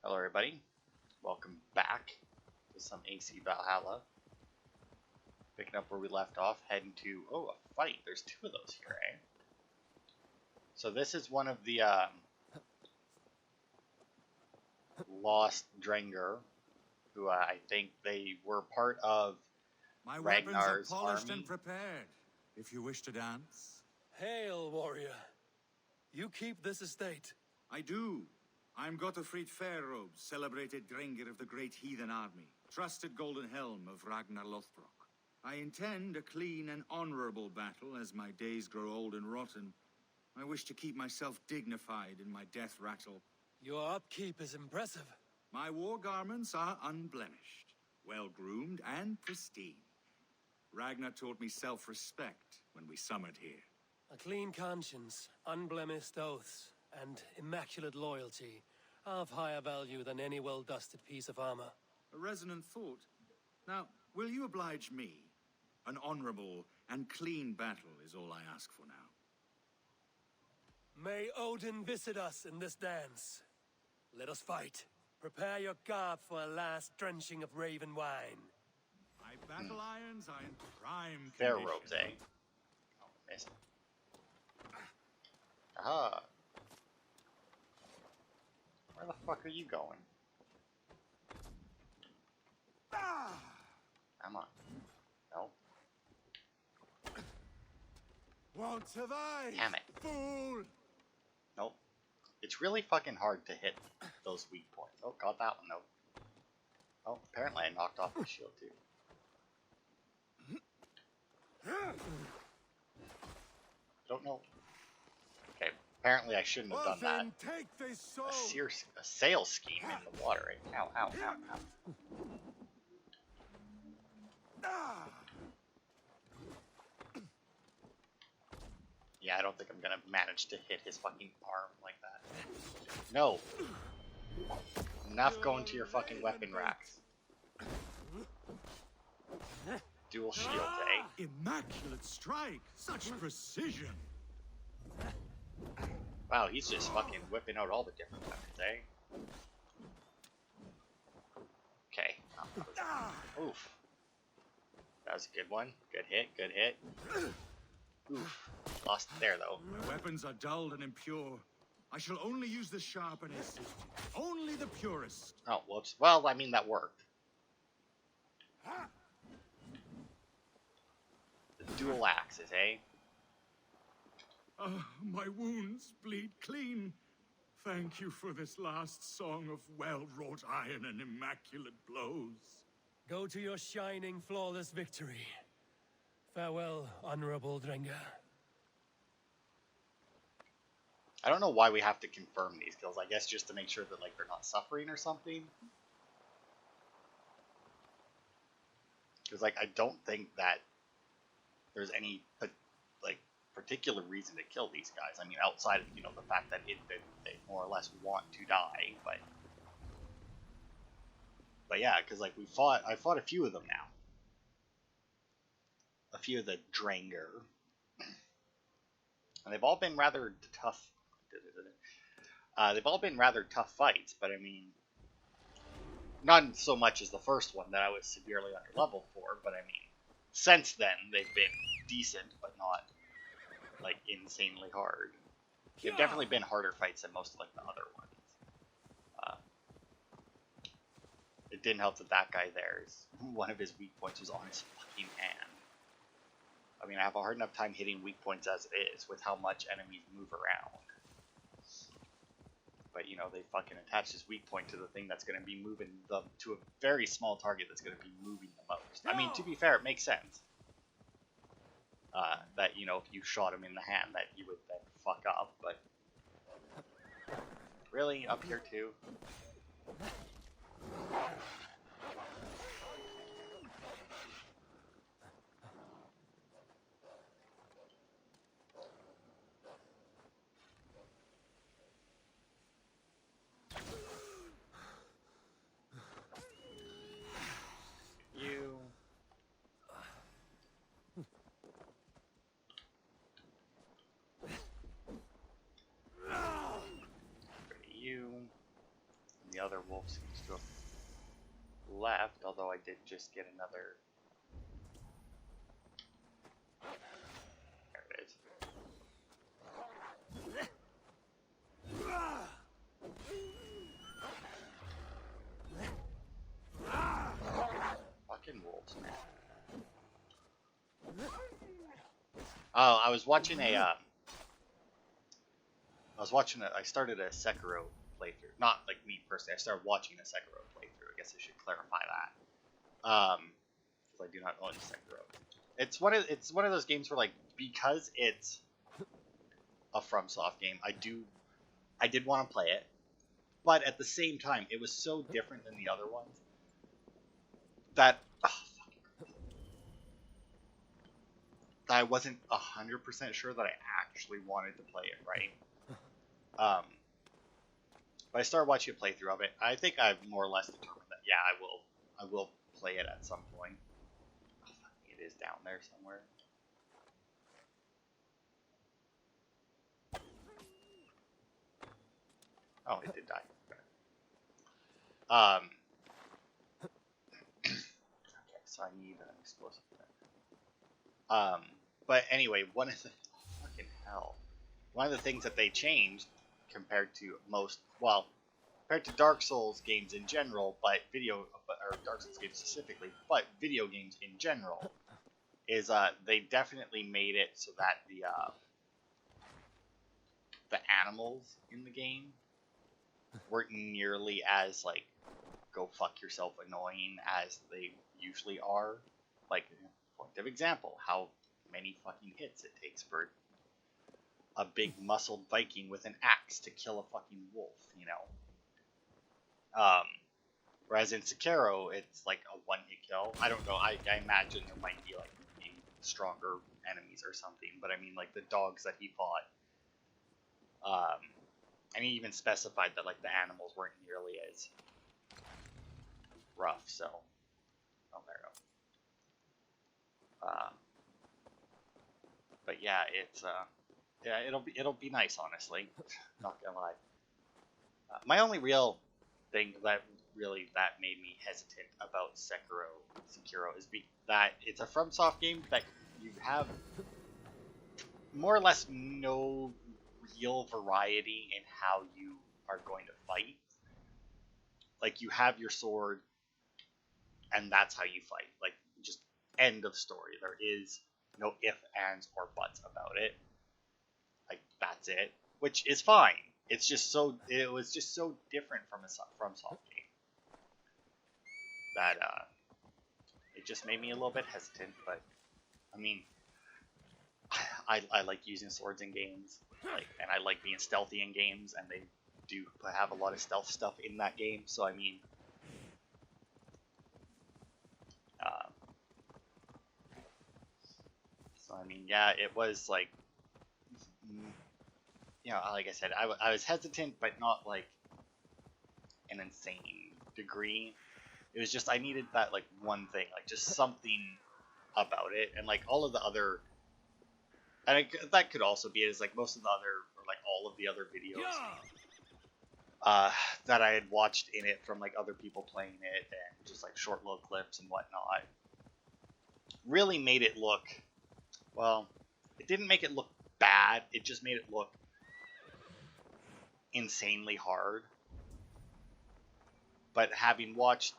Hello everybody, welcome back to some AC Valhalla. Picking up where we left off, heading to, oh, a fight. There's two of those here, eh? So this is one of the lost Drengr, who I think they were part of My Ragnar's weapons are polished army. and prepared, if you wish to dance. Hail, warrior. You keep this estate. I do. I'm Gottfried Fairrobes, celebrated Drengr of the great heathen army, trusted golden helm of Ragnar Lothbrok. I intend a clean and honorable battle as my days grow old and rotten. I wish to keep myself dignified in my death rattle. Your upkeep is impressive. My war garments are unblemished, well-groomed and pristine. Ragnar taught me self-respect when we summoned here. A clean conscience, unblemished oaths, and immaculate loyalty are of higher value than any well-dusted piece of armor. A resonant thought. Now, will you oblige me? An honorable and clean battle is all I ask for now. May Odin visit us in this dance. Let us fight. Prepare your garb for a last drenching of raven wine. My battle irons are in prime Fair condition. robes, eh? Oh, missed. Aha! Where the fuck are you going? Come on. No. Won't survive! Damn it. Fool! Nope. It's really fucking hard to hit those weak points. Oh, got that one, though. Oh, apparently I knocked off the shield, too. Don't know. Okay, apparently I shouldn't have done that. Take this soul. A sail scheme in the water. Right? Ow, ow, ow, ow. Yeah, I don't think I'm gonna manage to hit his fucking arm like that. No! Enough going to your fucking weapon racks. Dual shield, eh? Immaculate strike! Such precision! Wow, he's just fucking whipping out all the different weapons, eh? Okay. Oof. That was a good one. Good hit, good hit. Oof. Lost it there, though. My weapons are dulled and impure. I shall only use the sharpenest. Only the purest. Oh, whoops. Well, I mean, that worked. The dual axes, eh? My wounds bleed clean. Thank you for this last song of well-wrought iron and immaculate blows. Go to your shining, flawless victory. Farewell, honorable Drengr. I don't know why we have to confirm these kills. I guess just to make sure that, like, they're not suffering or something. Because, like, I don't think that there's any, like, particular reason to kill these guys. I mean, outside of, you know, the fact that they more or less want to die, but yeah, because, like, I fought a few of them now. A few of the Drengr. And they've all been rather tough. They've all been rather tough fights, but I mean, not so much as the first one that I was severely underleveled for, but I mean, since then, they've been decent, but not, like, insanely hard. They've definitely been harder fights than most of, like, the other ones. It didn't help that that guy there's one of his weak points was on his fucking hand. I mean, I have a hard enough time hitting weak points as it is with how much enemies move around. But, you know, they fucking attach this weak point to the thing that's going to be moving them to a very small target that's going to be moving the most. I mean, to be fair, it makes sense. That, you know, if you shot him in the hand, that he would then fuck up, but... Really? Up here, too? the other wolf seems to have left, although I did just get another. There it is. Fucking wolves, man. Oh, I was watching a. I started a Sekiro playthrough. Not like me personally. I started watching a Sekiro playthrough. I guess I should clarify that. Because I do not own Sekiro. It's one of those games where, like, because it's a FromSoft game, I did want to play it, but at the same time, it was so different than the other ones that I wasn't 100% sure that I actually wanted to play it, right? But I started watching a playthrough of it. I think I've more or less determined that, yeah, I will play it at some point. Oh, it is down there somewhere. Oh, it did die. Okay, so I need an explosive thing. But anyway, one of the things that they changed compared to Dark Souls games in general, or Dark Souls games specifically, but video games in general, is they definitely made it so that the animals in the game weren't nearly as, like, go fuck yourself annoying as they usually are. Like, point of example, how many fucking hits it takes for a big muscled Viking with an axe to kill a fucking wolf, you know? Whereas in Sekiro, it's like a one-hit kill. I don't know, I imagine there might be, like, stronger enemies or something, but I mean, like, the dogs that he fought, and he even specified that, like, the animals weren't nearly as rough, so... Oh, there we go. But yeah, it's, yeah, it'll be nice, honestly. Not gonna lie. My only real thing that made me hesitant about Sekiro is that it's a FromSoft game that you have more or less no real variety in how you are going to fight. Like, you have your sword, and that's how you fight. Like, just end of story. There is no ifs, ands, or buts about it. Like, that's it, which is fine. It was just so different from a FromSoft game that it just made me a little bit hesitant. But I mean, I like using swords in games, and I like being stealthy in games, and they do have a lot of stealth stuff in that game. So I mean, yeah, it was like, you know, like I said, I was hesitant, but not like an insane degree. It was just I needed that, like, one thing, like, just something about it, and like all of the other, and that could also be it, is like most of the other, or like all of the other videos that I had watched in it from like other people playing it, and just like short little clips and whatnot, really made it look, well, it didn't make it look bad, it just made it look insanely hard. But having watched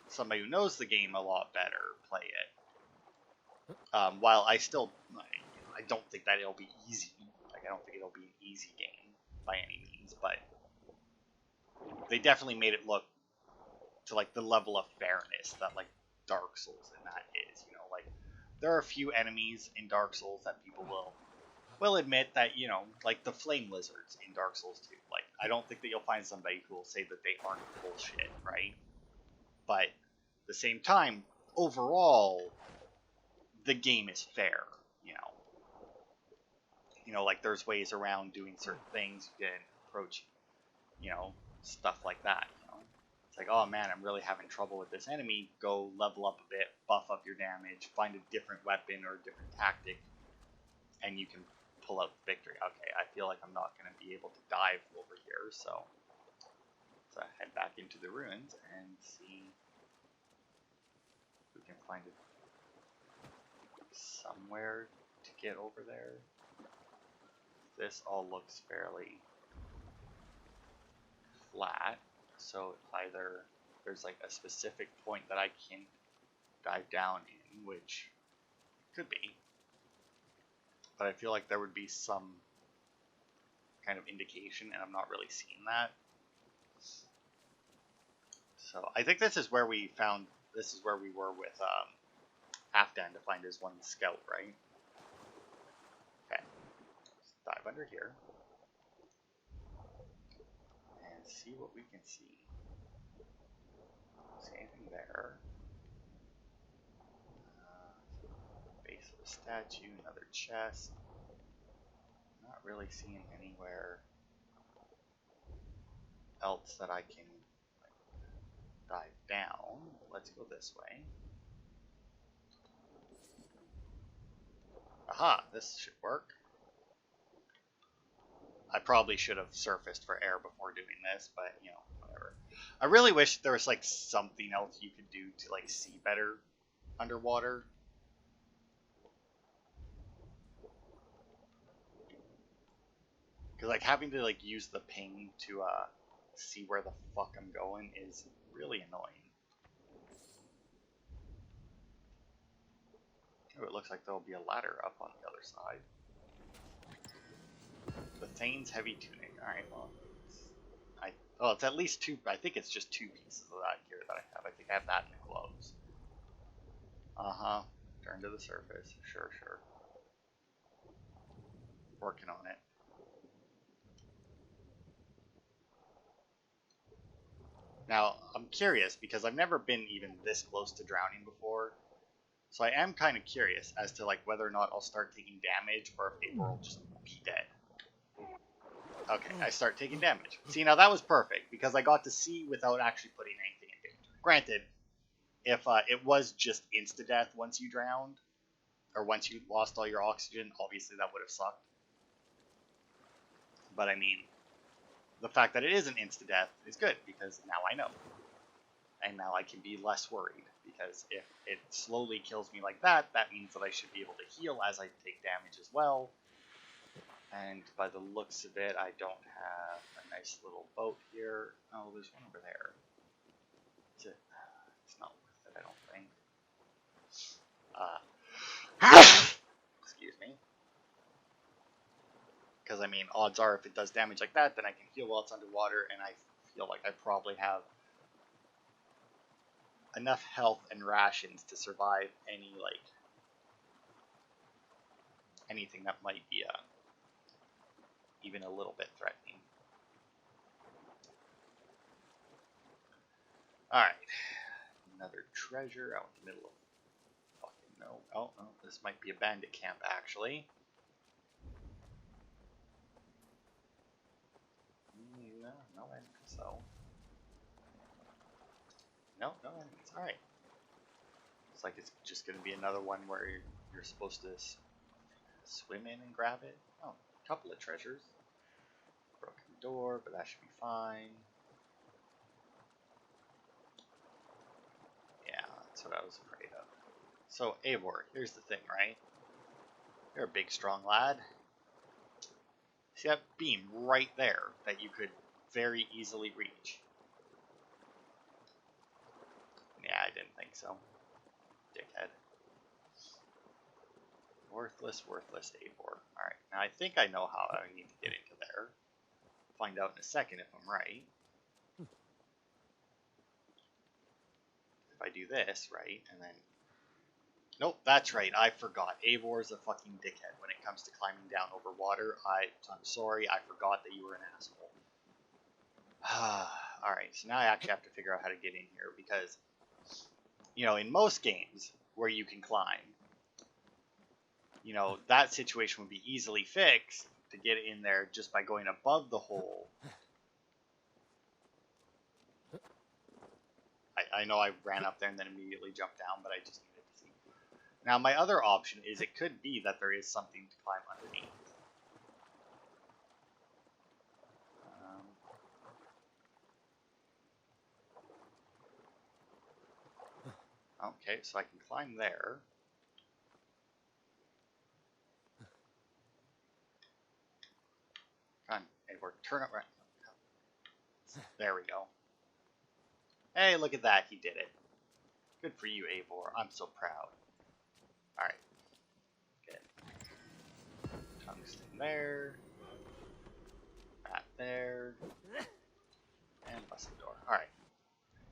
somebody who knows the game a lot better play it, while I don't think that it'll be easy. Like, I don't think it'll be an easy game by any means, but they definitely made it look to like the level of fairness that like Dark Souls in that is. You know, like, there are a few enemies in Dark Souls that people will admit that, you know, like the flame lizards in Dark Souls 2. Like, I don't think that you'll find somebody who will say that they aren't bullshit, right? But at the same time, overall, the game is fair, you know. You know, like, there's ways around doing certain things. You can approach, you know, stuff like that, you know. It's like, oh man, I'm really having trouble with this enemy. Go level up a bit, buff up your damage, find a different weapon or a different tactic, and you can pull out victory. Okay, I feel like I'm not going to be able to dive over here, so I had back into the ruins and see if we can find it somewhere to get over there. This all looks fairly flat, so either there's like a specific point that I can dive down in, which could be, but I feel like there would be some kind of indication, and I'm not really seeing that. So I think this is where we found, this is where we were with Halfdan to find his one scout, right? Okay, let's dive under here and see what we can see. See anything there? Base of a statue, another chest. Not really seeing anywhere else that I can dive down. Let's go this way. Aha, this should work. I probably should have surfaced for air before doing this, but you know, whatever. I really wish there was like something else you could do to like see better underwater. Because like having to like use the ping to see where the fuck I'm going is really annoying. Oh, it looks like there'll be a ladder up on the other side. The Thane's heavy tunic. Alright, well, it's at least two. I think it's just two pieces of that gear that I have. I think I have that in the gloves. Turn to the surface. Sure. Working on it. Now, I'm curious because I've never been even this close to drowning before. So I am kind of curious as to like whether or not I'll start taking damage or if Eivor will just be dead. Okay, I start taking damage. See, now that was perfect because I got to see without actually putting anything in danger. Granted, if it was just insta-death once you drowned, or once you lost all your oxygen, obviously that would have sucked. But I mean, the fact that it isn't insta-death is good because now I know. And now I can be less worried because if it slowly kills me like that, that means that I should be able to heal as I take damage as well. And by the looks of it, I don't have a nice little boat here. Oh, there's one over there. It's not worth it, I don't think. Excuse me. Because, I mean, odds are if it does damage like that, then I can heal while it's underwater, and I feel like I probably have enough health and rations to survive any, like, anything that might be even a little bit threatening. Alright. Another treasure out in the middle of fucking no. Oh, no, this might be a bandit camp, actually. No enemies, so. No enemies. Alright. It's like it's just going to be another one where you're supposed to swim in and grab it. Oh, a couple of treasures. Broken door, but that should be fine. Yeah, that's what I was afraid of. So, Eivor, here's the thing, right? You're a big, strong lad. See that beam right there that you could very easily reach? Yeah, I didn't think so. Dickhead. Worthless Eivor. Alright, now I think I know how I need to get into there. Find out in a second if I'm right. If I do this, right, and then... Nope, that's right, I forgot. Eivor's a fucking dickhead when it comes to climbing down over water. I'm sorry, I forgot that you were an asshole. Alright, so now I actually have to figure out how to get in here because, you know, in most games where you can climb, you know, that situation would be easily fixed to get in there just by going above the hole. I know I ran up there and then immediately jumped down, but I just needed to see. Now, my other option is it could be that there is something to climb underneath. Okay, so I can climb there. Come on, Eivor, turn it right. There we go. Hey, look at that, he did it. Good for you, Eivor. I'm so proud. Alright. Good. Tungsten there. That there. And bust the door. Alright.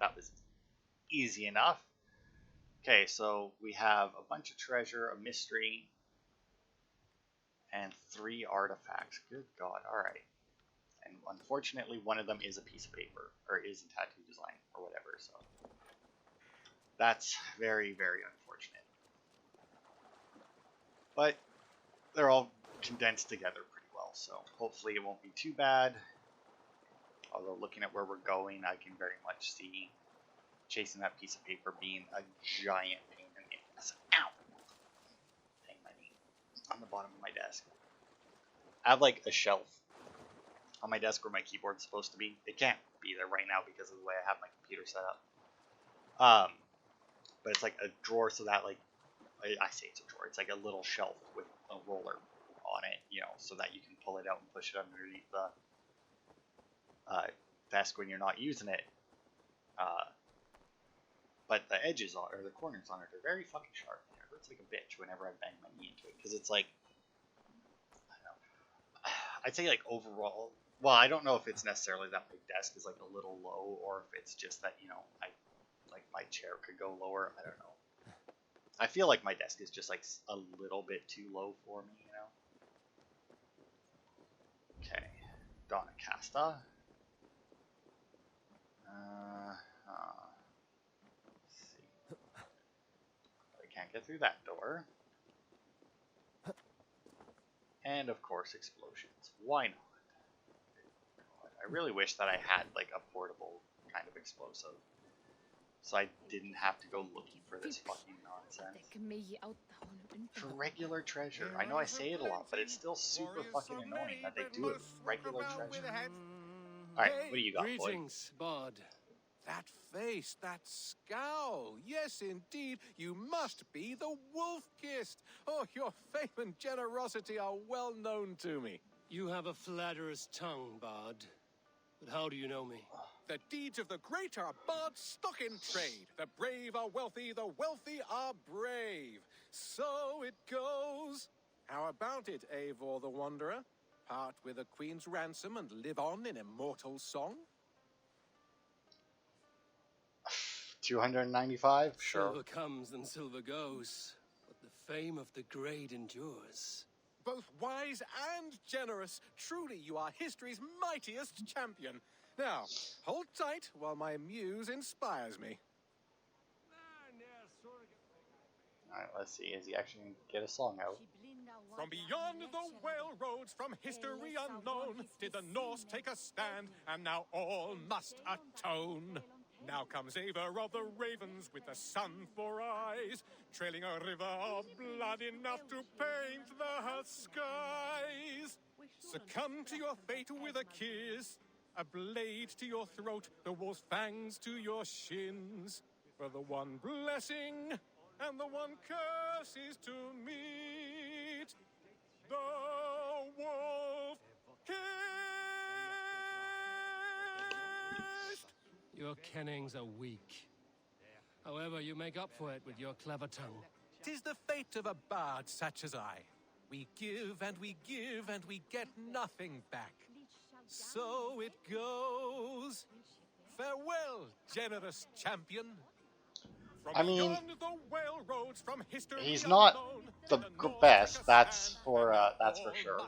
That was easy enough. Okay, so we have a bunch of treasure, a mystery, and 3 artifacts. Good God, alright. And unfortunately, one of them is a piece of paper, or is a tattoo design, or whatever, so. That's very, very unfortunate. But they're all condensed together pretty well, so hopefully it won't be too bad. Although looking at where we're going, I can very much see chasing that piece of paper being a giant pain in the ass. Ow! Dang my knee. On the bottom of my desk. I have like a shelf on my desk where my keyboard's supposed to be. It can't be there right now because of the way I have my computer set up. But it's like a drawer, so that like, I say it's a drawer, it's like a little shelf with a roller on it, you know, so that you can pull it out and push it underneath the desk when you're not using it. But the edges on, or the corners on it, are very fucking sharp. It hurts like a bitch whenever I bang my knee into it, because it's like, I don't know, I'd say like overall, well, I don't know if it's necessarily that my desk is like a little low, or if it's just that, you know, like my chair could go lower. I don't know. I feel like my desk is just like a little bit too low for me, you know. Okay, Donna Casta. Let's see. I can't get through that door. And of course, explosions. Why not? I really wish that I had like a portable kind of explosive, so I didn't have to go looking for this fucking nonsense. For regular treasure. I know I say it a lot, but it's still super fucking annoying that they do it with regular treasure. Alright, what do you got, boy? Greetings, Bard. That face, that scowl. Yes, indeed, you must be the Wolf-Kissed. Oh, your fame and generosity are well known to me. You have a flatterer's tongue, Bard. But how do you know me? The deeds of the great are Bard's stock in trade. The brave are wealthy, the wealthy are brave. So it goes. How about it, Eivor the Wanderer? Part with a queen's ransom and live on in immortal song? 295? Sure. Silver comes and silver goes, but the fame of the great endures. Both wise and generous. Truly, you are history's mightiest champion. Now, hold tight while my muse inspires me. Alright, let's see. Is he actually going to get a song out? From beyond the whale roads, from history unknown, did the Norse take a stand, and now all must atone. Now comes Eivor of the Ravens with the sun for eyes, trailing a river of blood enough to paint the skies. Succumb to your fate with a kiss, a blade to your throat, the wolf's fangs to your shins. For the one blessing and the one curse is to meet the wolf kissed. Your kennings are weak. However, you make up for it with your clever tongue. 'Tis the fate of a bard such as I. We give and we give and we get nothing back. So it goes. Farewell, generous champion. I mean, From he's not the best. That's for sure.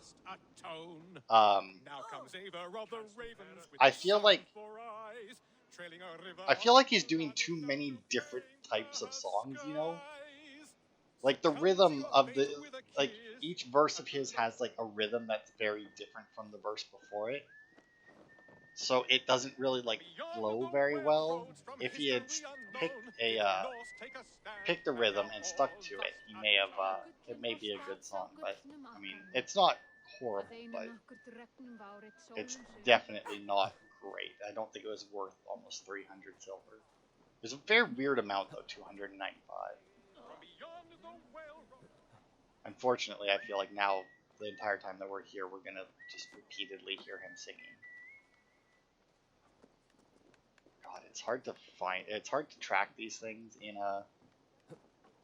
I feel like he's doing too many different types of songs, you know? Like the rhythm of each verse of his has like a rhythm that's very different from the verse before it. So it doesn't really like flow very well. If he had picked a rhythm and stuck to it, he may have it may be a good song, but I mean it's not horrible, but it's definitely not great. I don't think it was worth almost 300 silver. There's a very weird amount though, 295. From beyond the whale road. Unfortunately, I feel like now, the entire time that we're here, we're gonna just repeatedly hear him singing. God, it's hard to find. It's hard to track these things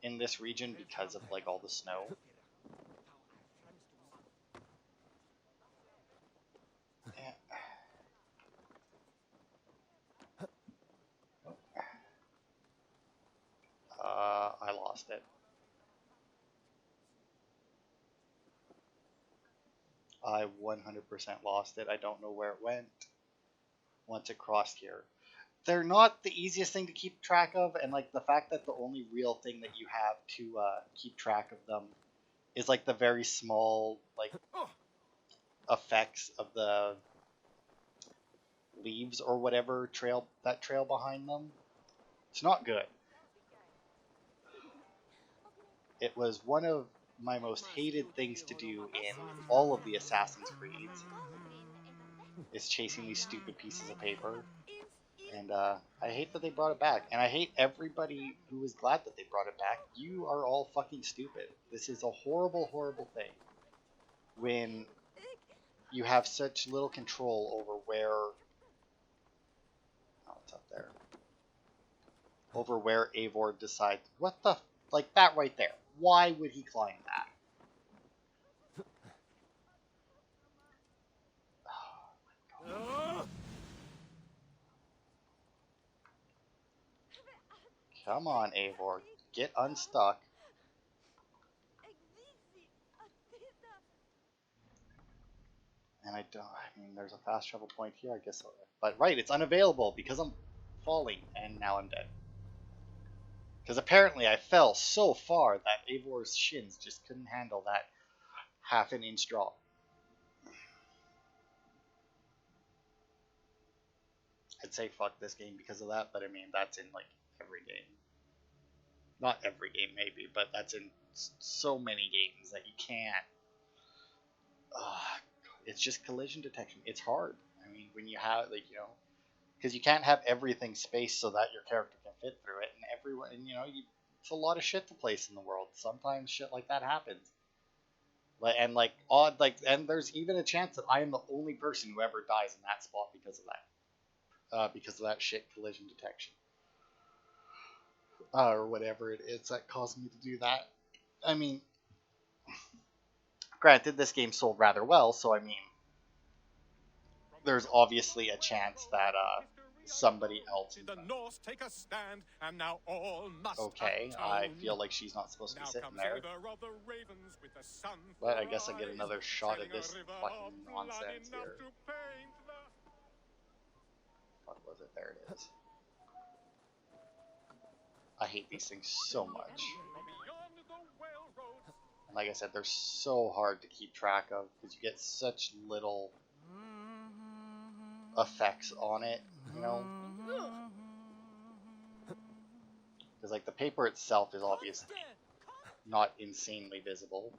in this region because of like all the snow. Yeah. I lost it. I 100% lost it. I don't know where it went once it crossed here. They're not the easiest thing to keep track of, and like the fact that the only real thing that you have to keep track of them is like the very small like effects of the leaves or whatever trail behind them. It's not good. It was one of my most hated things to do in all of the Assassin's Creeds is chasing these stupid pieces of paper. And I hate that they brought it back. And I hate everybody who is glad that they brought it back. You are all fucking stupid. This is a horrible, horrible thing. When you have such little control over where... Oh, it's up there. Over where Eivor decides... What the... Like that right there. Why would he climb that? Oh my God. Come on, Eivor. Get unstuck. And I mean, there's a fast travel point here, I guess. But right, it's unavailable because I'm falling, and now I'm dead. Because apparently I fell so far that Eivor's shins just couldn't handle that half an inch drop. I'd say fuck this game because of that, but I mean, that's in like every game. Not every game, maybe, but that's in so many games that you can't. It's just collision detection. It's hard. I mean, when you have, like, you know, because you can't have everything spaced so that your character can fit through it, and everyone, and you know, it's a lot of shit to place in the world. Sometimes shit like that happens. And like odd, like, and there's even a chance that I am the only person who ever dies in that spot because of that shit collision detection. Or whatever it is that caused me to do that. I mean, granted, this game sold rather well, so I mean, there's obviously a chance that somebody else. Did the Norse take a stand, and now all must okay, atone. I feel like she's not supposed to be sitting there. Eivor of the ravens with the sun But I guess I get rise, another shot at this sailing a river fucking of blood nonsense enough here. to paint the... What was it? There it is. I hate these things so much. And like I said, they're so hard to keep track of because you get such little effects on it, you know? Because like the paper itself is obviously not insanely visible.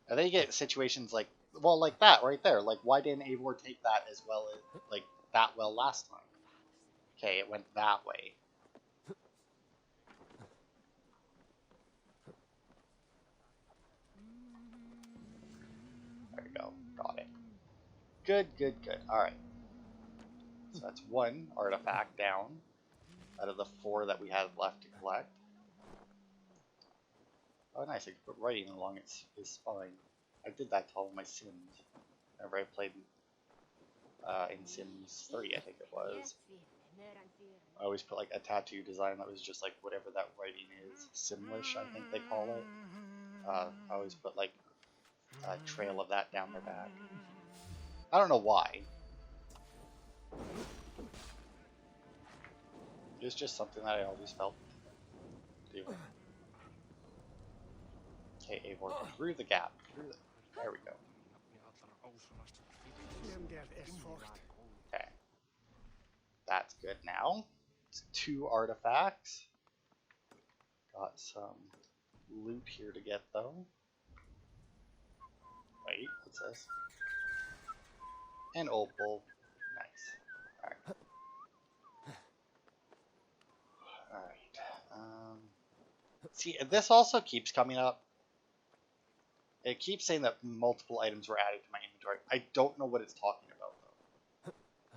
And then you get situations like, well, like that right there. Like, why didn't Eivor take that as well as, like, that well last time? Okay, it went that way. There we go. Got it. Good, good, good. Alright. So that's one artifact down out of the 4 that we had left to collect. Oh, nice. I can put writing along its spine. I did that to all of my Sims. Whenever I played in Sims 3, I think it was. I always put like a tattoo design that was just like whatever that writing is. Simlish, I think they call it. I always put like a trail of that down their back. I don't know why. It was just something that I always felt doing. Okay, Eivor, through the gap. There we go. Okay. That's good now. It's 2 artifacts. Got some loot here to get though. Wait, what's this? An opal. Nice. Alright. See, this also keeps coming up. It keeps saying that multiple items were added to my inventory. I don't know what it's talking about, though.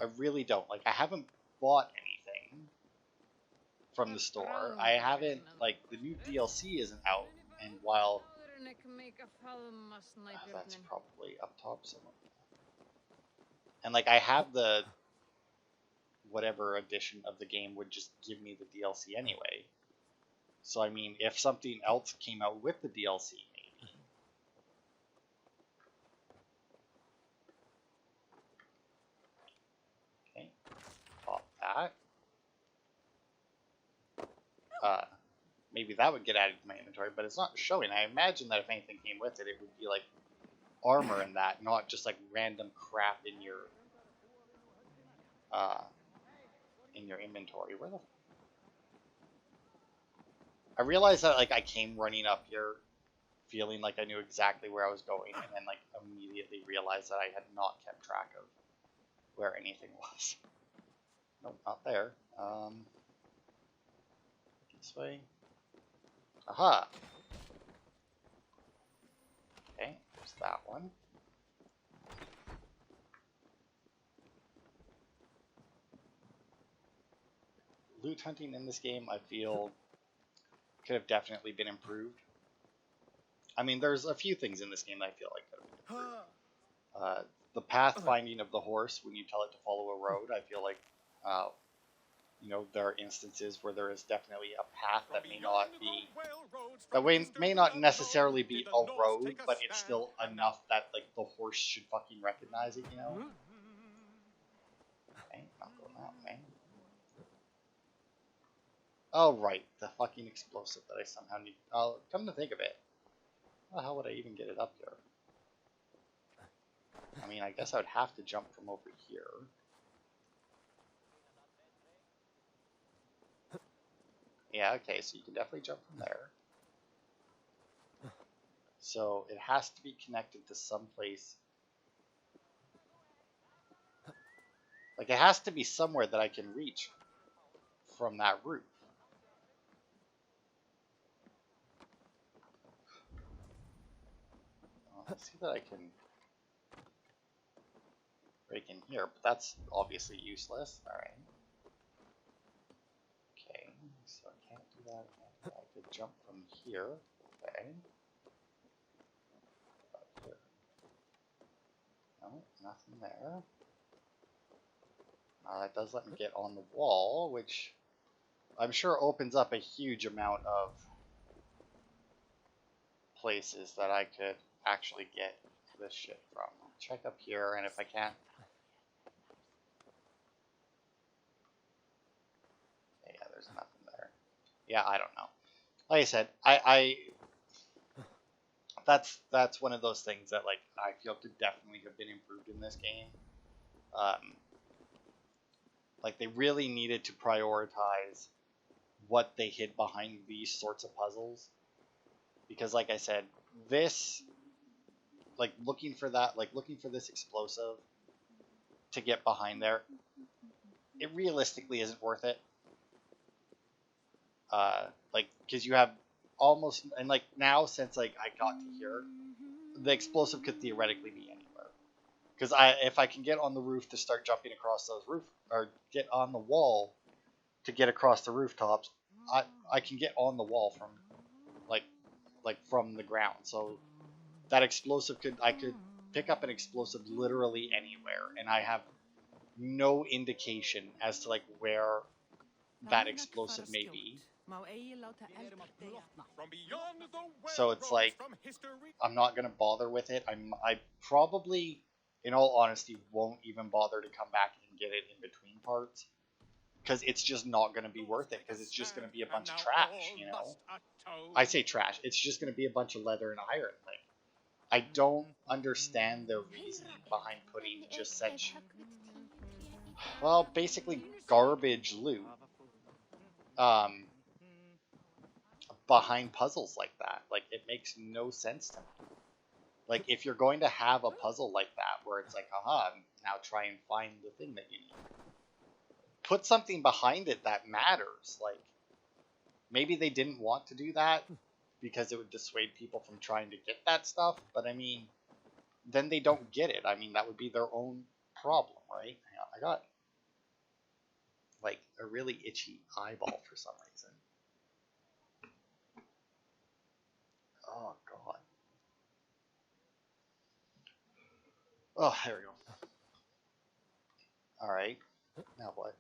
I really don't. Like, I haven't bought anything from the store. I haven't, like, the new DLC isn't out, and while... that's probably up top somewhere. And, like, I have the... whatever edition of the game would just give me the DLC anyway. So, I mean, if something else came out with the DLC, maybe. Okay, pop that. Maybe that would get added to my inventory, but it's not showing. I imagine that if anything came with it, it would be like armor and that, not just like random crap in your inventory. Where the... I realized that like I came running up here feeling like I knew exactly where I was going, and then like immediately realized that I had not kept track of where anything was. Nope, not there. This way. Aha! Okay, there's that one. Loot hunting in this game, I feel, could have definitely been improved. I mean, there's a few things in this game that I feel like could have been improved. The pathfinding of the horse when you tell it to follow a road, I feel like, you know, there are instances where there is definitely a path that may not be, that way may not necessarily be a road, but it's still enough that like the horse should fucking recognize it, you know? Okay, not going that way. Oh right, the fucking explosive that I somehow need. Oh, come to think of it, how the hell would I even get it up here? I mean, I guess I would have to jump from over here. Yeah, okay, so you can definitely jump from there. So it has to be connected to some place. Like, it has to be somewhere that I can reach from that roof. I see that I can break in here, but that's obviously useless. Alright. Okay, so I can't do that. I could jump from here. Okay. Up here. No, nothing there. That does let me get on the wall, which I'm sure opens up a huge amount of places that I could actually get this shit from. I'll check up here, and if I can't... Yeah, there's nothing there. Yeah, I don't know. Like I said, that's one of those things that like I feel could definitely have been improved in this game. Like they really needed to prioritize what they hid behind these sorts of puzzles, because like I said, this, like looking for this explosive to get behind there, it realistically isn't worth it. Like, because you have almost, and like now since like I got to here, the explosive could theoretically be anywhere. Because if I can get on the roof to start jumping across those or get on the wall to get across the rooftops, I can get on the wall from like from the ground. So that explosive I could pick up an explosive literally anywhere, and I have no indication as to like where that explosive may be. So it's like I'm not gonna bother with it. I probably, in all honesty, won't even bother to come back and get it in between parts, because it's just not gonna be worth it. Because it's just gonna be a bunch of trash, you know. I say trash. It's just gonna be a bunch of leather and iron. Like, I don't understand the reasoning behind putting just such, well, basically garbage loot behind puzzles like that. Like, it makes no sense to me. Like, if you're going to have a puzzle like that where it's like, aha, now try and find the thing that you need, put something behind it that matters. Like, maybe they didn't want to do that because it would dissuade people from trying to get that stuff, but I mean, then they don't get it. I mean, that would be their own problem, right? Hang on, I got like a really itchy eyeball for some reason. Oh god. Oh, there we go. Alright. Now what?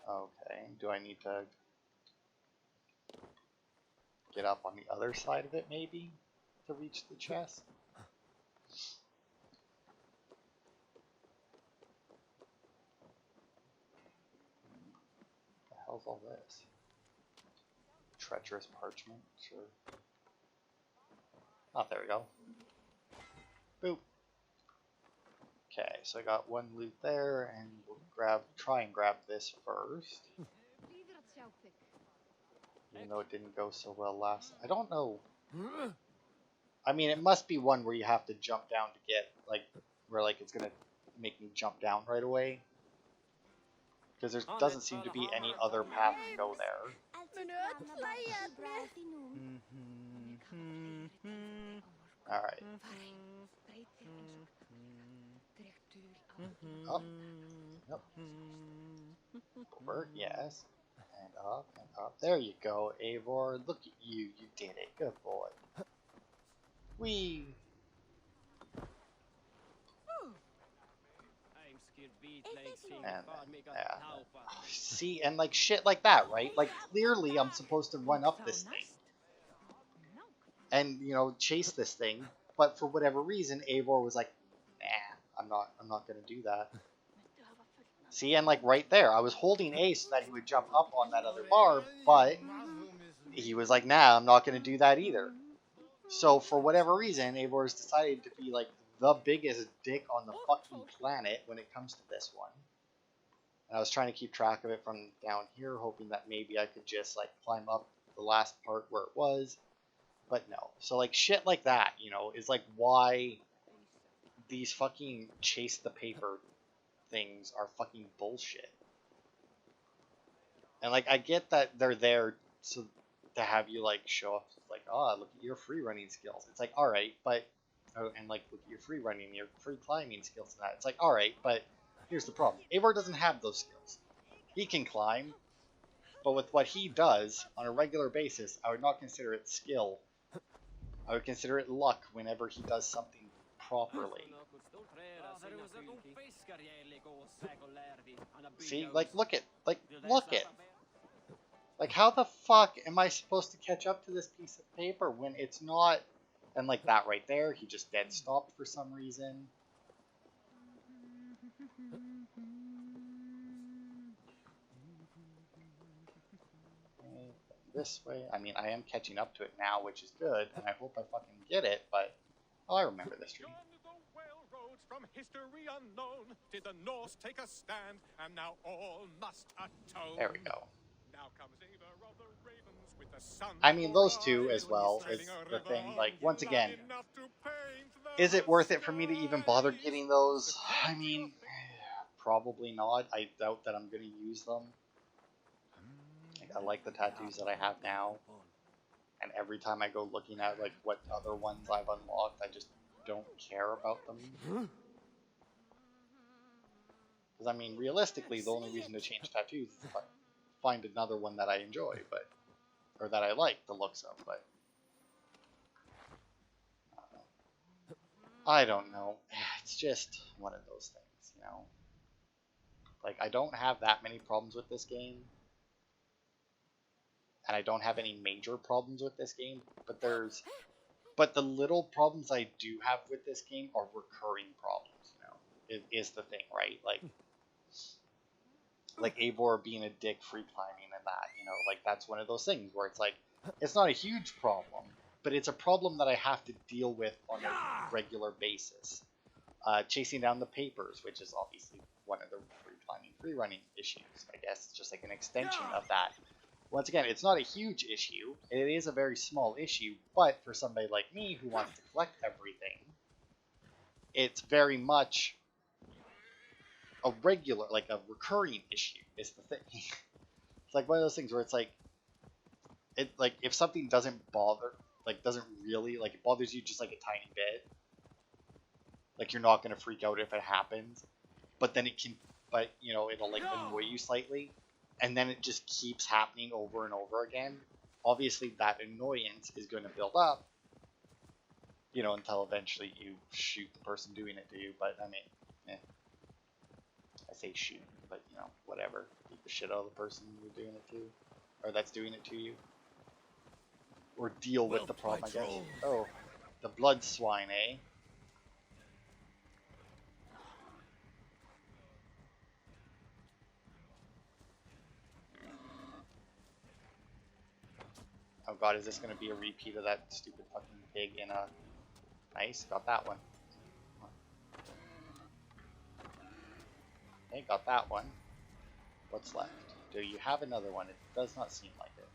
Okay. Do I need to get up on the other side of it, maybe? To reach the chest? What the hell's all this? Treacherous parchment? Sure. Oh, there we go. Boop. Okay, so I got one loot there, and we'll try and grab this first. Even though it didn't go so well last. I don't know. I mean, it must be one where you have to jump down to get, like, where like it's gonna make me jump down right away. Because there doesn't seem to be any other path to go there. Alright. Up. Yep. Over, yes. And up, and up. There you go, Eivor. Look at you. You did it. Good boy. Whee! And yeah. See, and like shit like that, right? Like clearly I'm supposed to run up this thing. And, you know, chase this thing. But for whatever reason, Eivor was like, nah, I'm not gonna do that. See, and like right there, I was holding A so that he would jump up on that other bar, but he was like, nah, I'm not gonna do that either. So for whatever reason, Eivor's decided to be like the biggest dick on the fucking planet when it comes to this one. And I was trying to keep track of it from down here, hoping that maybe I could just like climb up the last part where it was. But no. So like shit like that, you know, is like why these fucking chase the paper things are fucking bullshit. And like I get that they're there so to have you like show off like, oh, look at your free running skills. It's like, alright, but and like look at your free running, your free climbing skills and that. It's like, alright, but here's the problem. Eivor doesn't have those skills. He can climb, but with what he does on a regular basis, I would not consider it skill. I would consider it luck whenever he does something properly. See, like look at like how the fuck am I supposed to catch up to this piece of paper when it's not? And like that right there, he just dead stopped for some reason. This way. I mean, I am catching up to it now, which is good, and I hope I fucking get it, but oh, I remember this tree. From history unknown, did the Norse take a stand, and now all must atone. There we go. Now comes Eivor of the ravens with the sun. I mean, those two as well is the thing. Like, once again, is it worth it for me to even bother getting those? I mean, probably not. I doubt that I'm going to use them. I like the tattoos that I have now. And every time I go looking at, like, what other ones I've unlocked, I just don't care about them. Because, I mean, realistically, the only reason to change tattoos is if I find another one that I enjoy, but, or that I like the looks of, but, I don't know. It's just one of those things, you know? Like, I don't have that many problems with this game. And I don't have any major problems with this game, but the little problems I do have with this game are recurring problems, you know, is the thing, right? Like Eivor being a dick free climbing and that, you know, like that's one of those things where it's like, it's not a huge problem, but it's a problem that I have to deal with on a regular basis. Chasing down the papers, which is obviously one of the free running issues. I guess it's just like an extension of that. Once again, it's not a huge issue. It is a very small issue, but for somebody like me who wants to collect everything, it's very much a regular, like a recurring issue is the thing. It's like one of those things where it's like, if something doesn't bother, like doesn't really, like it bothers you just like a tiny bit, like you're not gonna freak out if it happens, but then it can, but you know, it'll like annoy you slightly, and then it just keeps happening over and over again. Obviously that annoyance is going to build up, you know, until eventually you shoot the person doing it to you. But I mean, I say shoot, but you know, whatever. Beat the shit out of the person you're doing it to, or that's doing it to you, or deal with the problem, I guess. Oh, the blood swine, eh? Oh god, is this going to be a repeat of that stupid fucking pig in a... Nice, got that one. Okay, got that one. What's left? Do you have another one? It does not seem like it.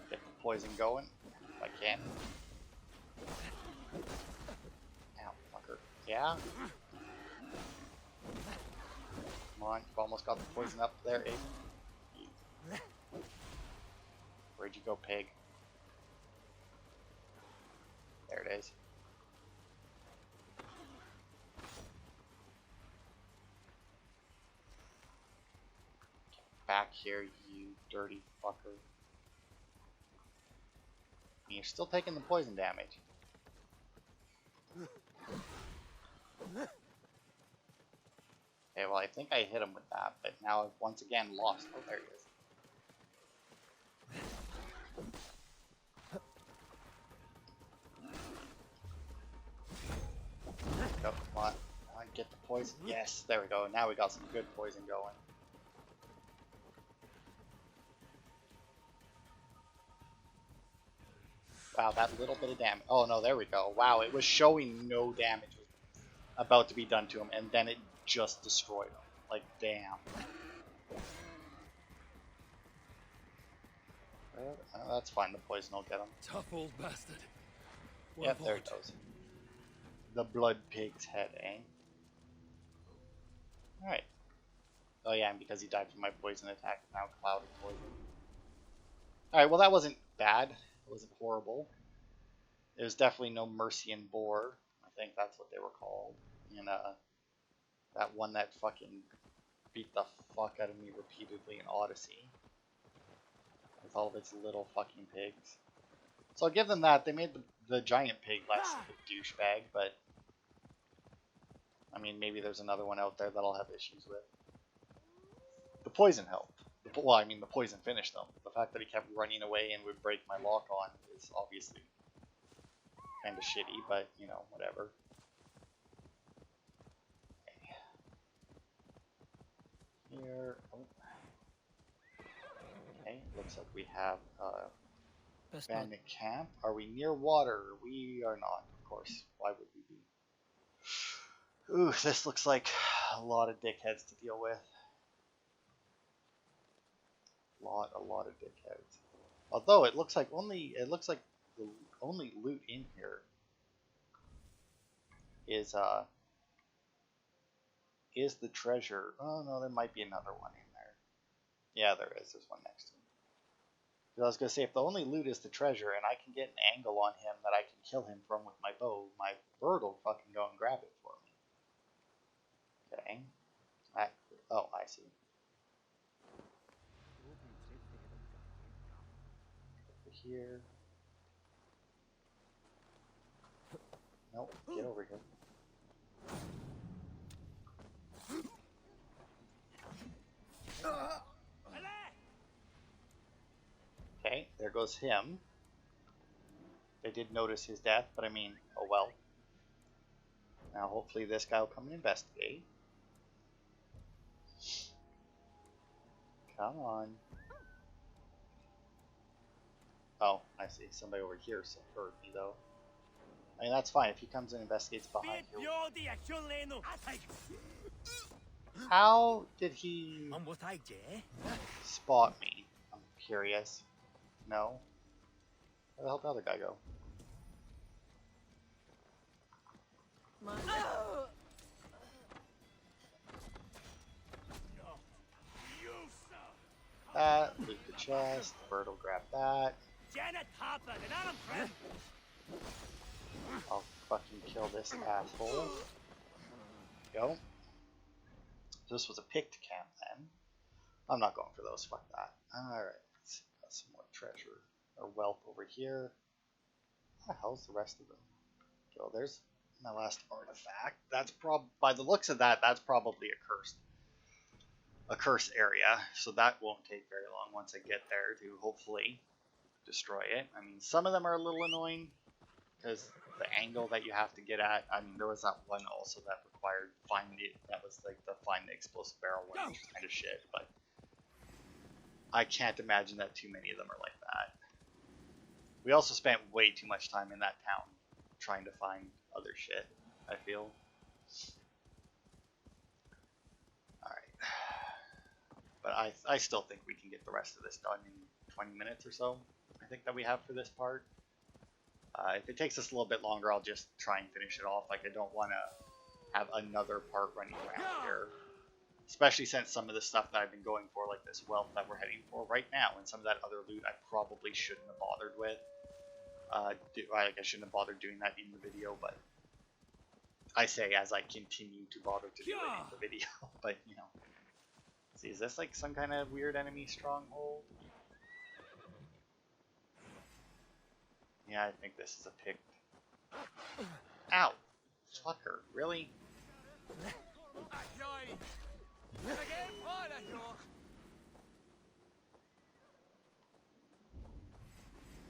Get the poison going, if I can. Ow, fucker. Yeah? Come on, you've almost got the poison up there, Eivor. Where'd you go, pig? There it is. Get back here, you dirty fucker. And you're still taking the poison damage. Okay, well, I think I hit him with that, but now I've once again lost. Oh, there he is. Go, come on. Get the poison. Yes, there we go. Now we got some good poison going. Wow, that little bit of damage. Oh, no, there we go. Wow, it was showing no damage was about to be done to him, and then it just destroyed him. Like, damn. Oh, that's fine. The poison will get him. Tough old bastard. Yep, there it goes. The blood pig's head, eh? Alright. Oh yeah, and because he died from my poison attack, now cloud of poison. Alright, well that wasn't bad. It wasn't horrible. It was definitely no mercy and bore. I think that's what they were called. And that one that fucking beat the fuck out of me repeatedly in Odyssey. With all of its little fucking pigs. So I'll give them that. They made the giant pig less of a douchebag, but I mean, maybe there's another one out there that I'll have issues with. The poison helped. Well, I mean, the poison finished them. The fact that he kept running away and would break my lock on is obviously kind of shitty, but, you know, whatever. Okay. Here. Oh. Okay, looks like we have abandoned camp. Are we near water? We are not, of course. Why would we be? Ooh, this looks like a lot of dickheads to deal with. A lot of dickheads. Although it looks like the only loot in here is the treasure. Oh no, there might be another one in there. Yeah, there is. There's one next to him. I was gonna say, if the only loot is the treasure and I can get an angle on him that I can kill him from with my bow, my bird will fucking go and grab it for me. Okay. Oh, I see. Over here. Nope, get over here. Okay, there goes him. They did notice his death, but I mean, oh well. Now hopefully this guy will come and investigate. Come on. Oh, I see. Somebody over here heard me though. I mean, that's fine. If he comes and investigates behind here. How did he On what I dare? spot me? I'm curious. No? Where the hell did the other guy go? That, loot the chest, the bird will grab that. Janet Harper, an arm friend. I'll fucking kill this asshole. Go. This was a picked camp then. I'm not going for those, fuck that. Alright, let's see, got some more treasure or wealth over here. What the hell's the rest of them? So there's my last artifact. That's by the looks of that, that's probably a cursed area. So that won't take very long once I get there to hopefully destroy it. I mean, some of them are a little annoying because the angle that you have to get at. I mean, there was that one also that required that was like the find the explosive barrel one, which is kind of shit, but I can't imagine that too many of them are like that. We also spent way too much time in that town trying to find other shit, I feel. Alright. But I still think we can get the rest of this done in 20 minutes or so, I think, that we have for this part. If it takes us a little bit longer, I'll just try and finish it off. Like, I don't want to have another part running around here. Especially since some of the stuff that I've been going for, like this wealth that we're heading for right now, and some of that other loot I probably shouldn't have bothered with. I shouldn't have bothered doing that in the video, but I say as I continue to bother to do it in the video. But, you know. See, is this like some kind of weird enemy stronghold? Yeah, I think this is a picked. Ow! Fucker, really?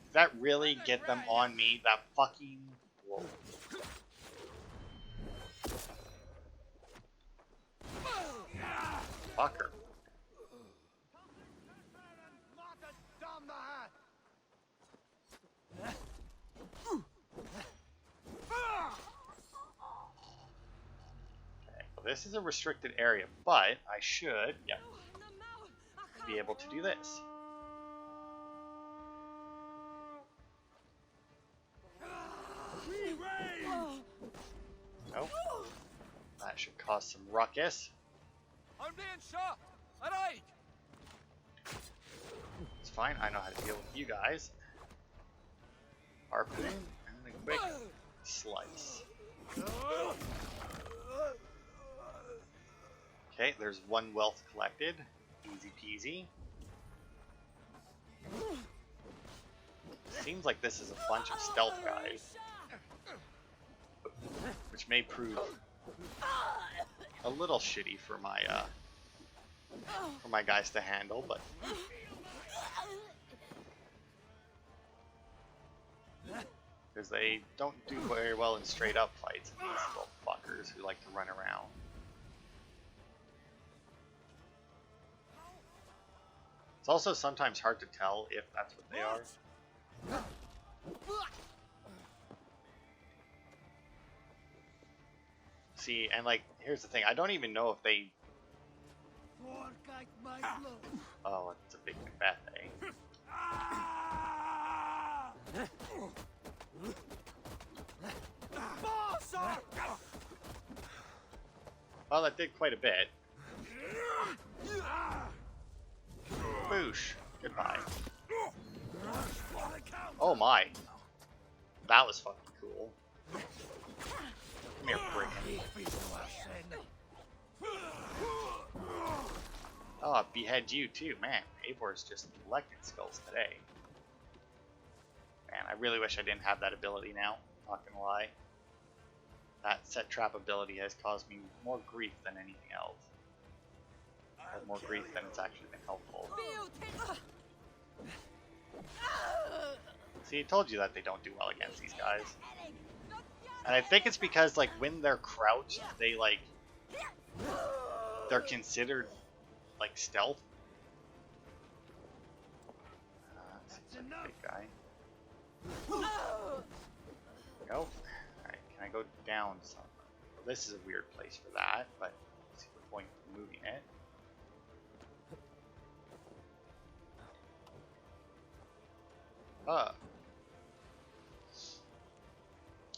Does that really get them on me? That fucking... Whoa. Fucker. This is a restricted area, but I should, be able to do this. Nope. That should cause some ruckus. I'm being shot. Alright. It's fine. I know how to deal with you guys. Harpoon and a quick slice. Okay, there's one wealth collected. Easy peasy. Seems like this is a bunch of stealth guys, which may prove a little shitty for my guys to handle, but because they don't do very well in straight up fights, these little fuckers who like to run around. It's also sometimes hard to tell if that's what they are. See, and like, here's the thing, I don't even know if they... Oh, it's a big Macbeth, eh? Well, that did quite a bit. Boosh. Goodbye. Oh my. That was fucking cool. Come here, brigand. Oh, I behead you too. Man, Eivor's just collecting skulls today. Man, I really wish I didn't have that ability now. Not gonna lie. That set trap ability has caused me more grief than anything else. More grief than it's actually been helpful. See, I told you that they don't do well against these guys. And I think it's because, like, when they're crouched, they're considered, like, stealth. That's a big guy. Go. Alright, can I go down some? Well, this is a weird place for that, but let's see what point in moving it.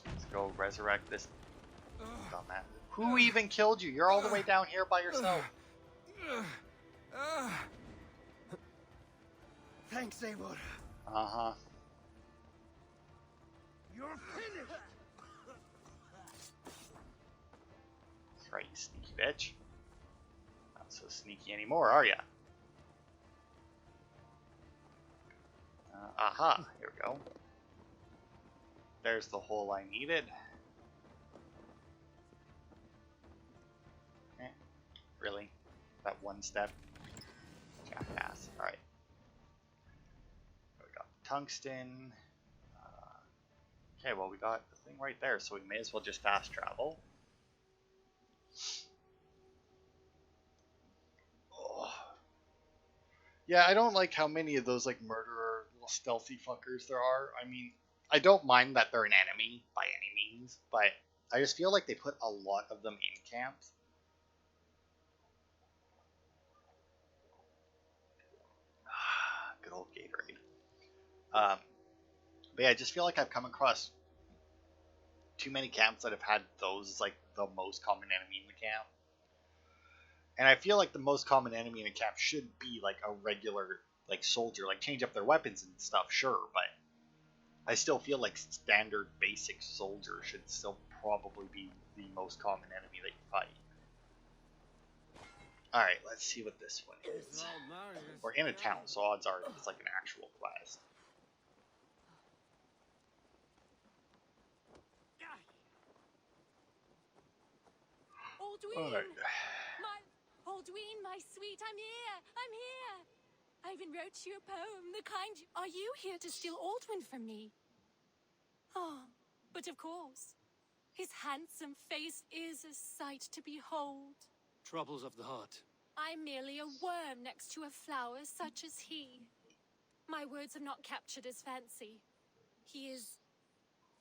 Let's go resurrect this dumbass. Who even killed you? You're all the way down here by yourself. Thanks, Eivor. Uh-huh. You're finished. That's right, you sneaky bitch. Not so sneaky anymore, are ya? Aha, here we go. There's the hole I needed. Okay. Really? That one step? Jackass. Alright. We got tungsten. Okay, well, we got the thing right there, so we may as well just fast travel. Oh. Yeah, I don't like how many of those, like, murderer, little stealthy fuckers there are. I mean, I don't mind that they're an enemy by any means, but I just feel like they put a lot of them in camps. Good old Gatorade. But yeah, I just feel like I've come across too many camps that have had those as like the most common enemy in the camp. And I feel like the most common enemy in a camp should be like a regular like soldier, like change up their weapons and stuff, sure, but I still feel like standard basic soldier should still probably be the most common enemy that you fight. Alright, let's see what this one is. We're in a town, so odds are it's like an actual quest. Aldwin! Alright. Aldwin, my sweet, I'm here! I'm here! I even wrote you a poem, the kind... Are you here to steal Aldwin from me? Oh, but of course. His handsome face is a sight to behold. Troubles of the heart. I'm merely a worm next to a flower such as he. My words have not captured his fancy. He is...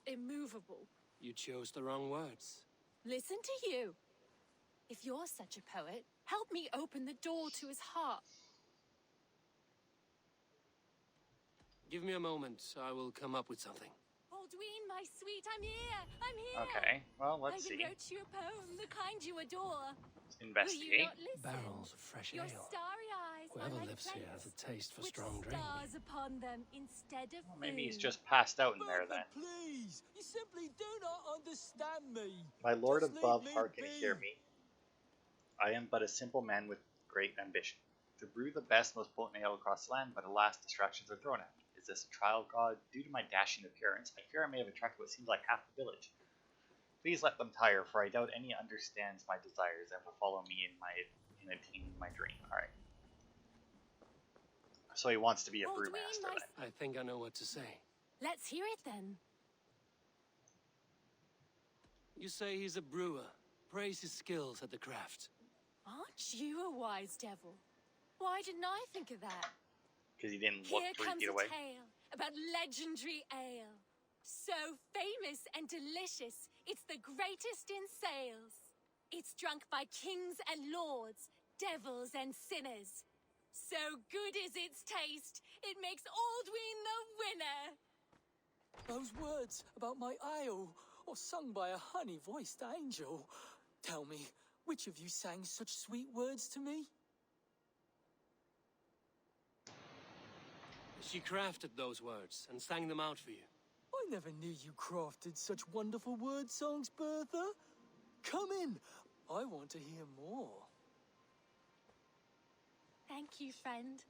immovable. You chose the wrong words. Listen to you. If you're such a poet, help me open the door to his heart. Give me a moment. I will come up with something. Aldwin, my sweet, I'm here! I'm here! Okay, well, let's I see. even wrote you a poem, the kind you adore. Let's Will you investigate. not listen? Barrels of fresh Your ale. starry eyes are Whoever like lives here has a plates taste for with strong drink. stars upon them instead of Well, maybe he's food. just passed out in there then. Please, you simply do not understand me. My lord Just above, leave me hearken and hear be. me. I am but a simple man with great ambition. To brew the best, most potent ale across the land, but alas, distractions are thrown at me. Is this a trial, God? Due to my dashing appearance, I fear I may have attracted what seems like half the village. Please let them tire, for I doubt any understands my desires and will follow me in attaining my dream. Alright. So he wants to be a Aldwin, brewmaster my... then. I think I know what to say. Let's hear it then. You say he's a brewer. Praise his skills at the craft. Aren't you a wise devil? Why didn't I think of that? Because he didn't look Here 3 comes feet a away. tale about legendary ale. So famous and delicious, it's the greatest in sales. It's drunk by kings and lords, devils and sinners. So good is its taste, it makes Aldwin the winner. Those words about my ale, or sung by a honey-voiced angel. Tell me, which of you sang such sweet words to me? She crafted those words and sang them out for you. I never knew you crafted such wonderful word songs, Bertha. Come in. I want to hear more. Thank you, friend.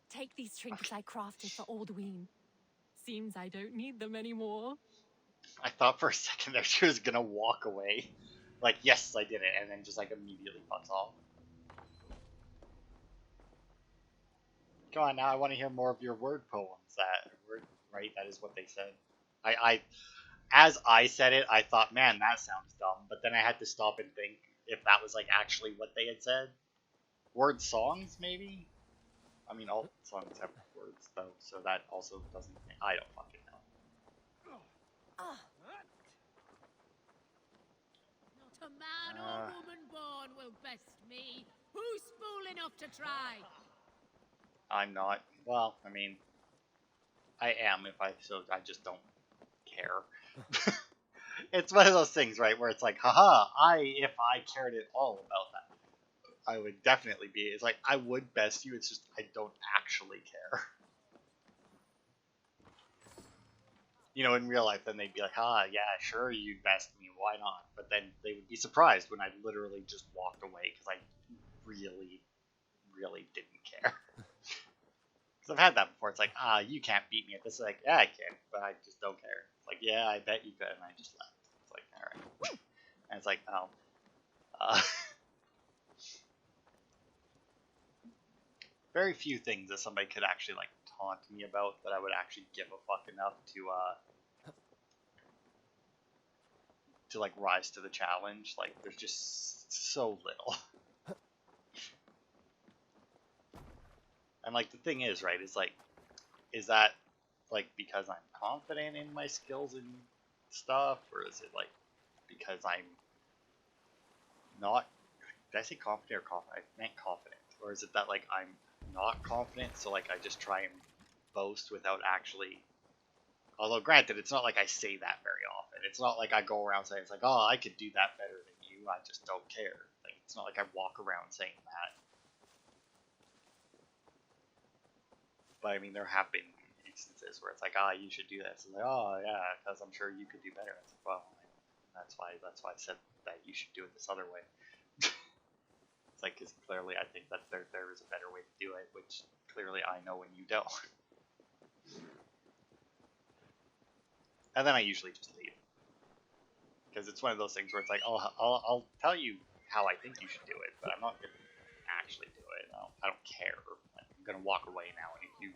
Take these trinkets I crafted for Aldwin. Seems I don't need them anymore. I thought for a second there she was gonna walk away. Like, yes, I did it, and then just like immediately fucks off. Come on, now I want to hear more of your word poems. Right? That is what they said. As I said it, I thought, man, that sounds dumb. But then I had to stop and think if that was like actually what they had said. Word songs, maybe? I mean, all songs have words, though, so that also doesn't... I don't fucking know. a man or woman born will best me. Who's fool enough to try? I'm not. Well, I mean, I am if I just don't care. It's one of those things, right, where it's like, haha, if I cared at all about that, I would definitely be. It's like, I would best you, it's just I don't actually care. You know, in real life, then they'd be like, yeah, sure, you'd best me, why not? But then they would be surprised when I literally just walked away because I really, really didn't care. Because I've had that before. It's like, you can't beat me at this. Like, yeah, I can, but I just don't care. It's like, yeah, I bet you could, and I just left. It's like, all right. And it's like, oh. Very few things that somebody could actually, like, taunt me about that I would actually give a fuck enough to like, rise to the challenge. Like, there's just so little. And, like, the thing is, right, is, like, is that, like, because I'm confident in my skills and stuff, or is it, like, because I'm not, did I say confident or confident? I meant confident. Or is it that, like, I'm not confident, so, like, I just try and boast without actually, although, granted, it's not like I say that very often. It's not like I go around saying, it's like, oh, I could do that better than you, I just don't care. Like, it's not like I walk around saying that. But I mean, there have been instances where it's like, you should do this. And like, oh yeah, because I'm sure you could do better. It's like, well, that's why I said that you should do it this other way. It's like, because clearly I think that there is a better way to do it, which clearly I know and you don't. And then I usually just leave, because it's one of those things where it's like, I'll tell you how I think you should do it, but I'm not gonna actually do it. I don't care. I'm gonna walk away now, and if you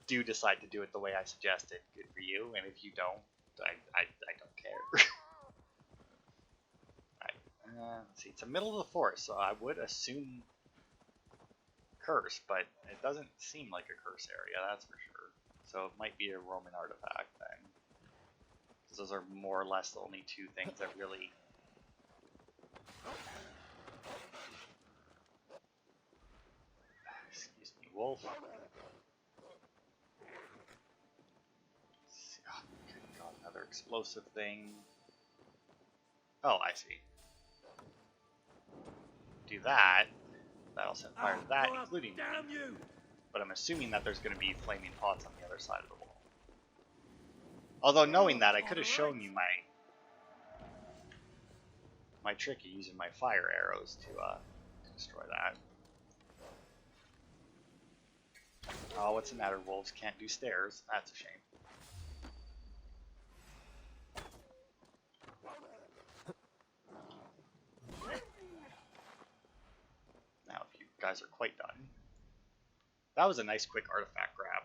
do decide to do it the way I suggested, good for you, and if you don't, I don't care. Right. Let's see, it's the middle of the forest, so I would assume curse, but it doesn't seem like a curse area, that's for sure. So it might be a Roman artifact then, because those are more or less the only two things that really. Excuse me, wolf. Oh, good God, another explosive thing. Oh, I see. Do that. That'll set fire to that, including me. But I'm assuming that there's going to be flaming pots on the other side of the wall. Although knowing that, I could have shown you my trick of using my fire arrows to destroy that. Oh, what's the matter? Wolves can't do stairs. That's a shame. Now, if you guys are quite done. That was a nice quick artifact grab.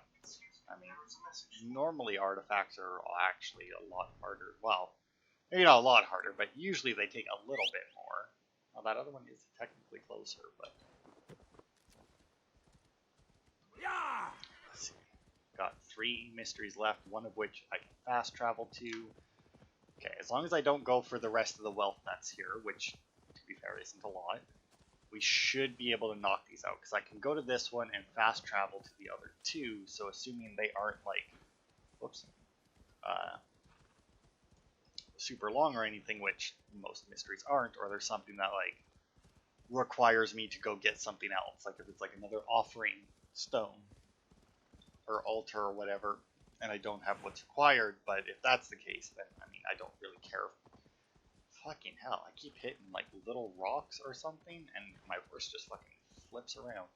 I mean, normally artifacts are actually a lot harder. Well, maybe not a lot harder, but usually they take a little bit more. Well, that other one is technically closer, but... Let's see. Got 3 mysteries left, one of which I can fast travel to. Okay, as long as I don't go for the rest of the wealth that's here, which, to be fair, isn't a lot, we should be able to knock these out, because I can go to this one and fast travel to the other 2, so assuming they aren't, like, whoops, super long or anything, which most mysteries aren't, or there's something that, like, requires me to go get something else, like if it's, like, another offering stone, or altar or whatever, and I don't have what's required, but if that's the case, then, I mean, I don't really care. Fucking hell, I keep hitting, like, little rocks or something, and my horse just fucking flips around.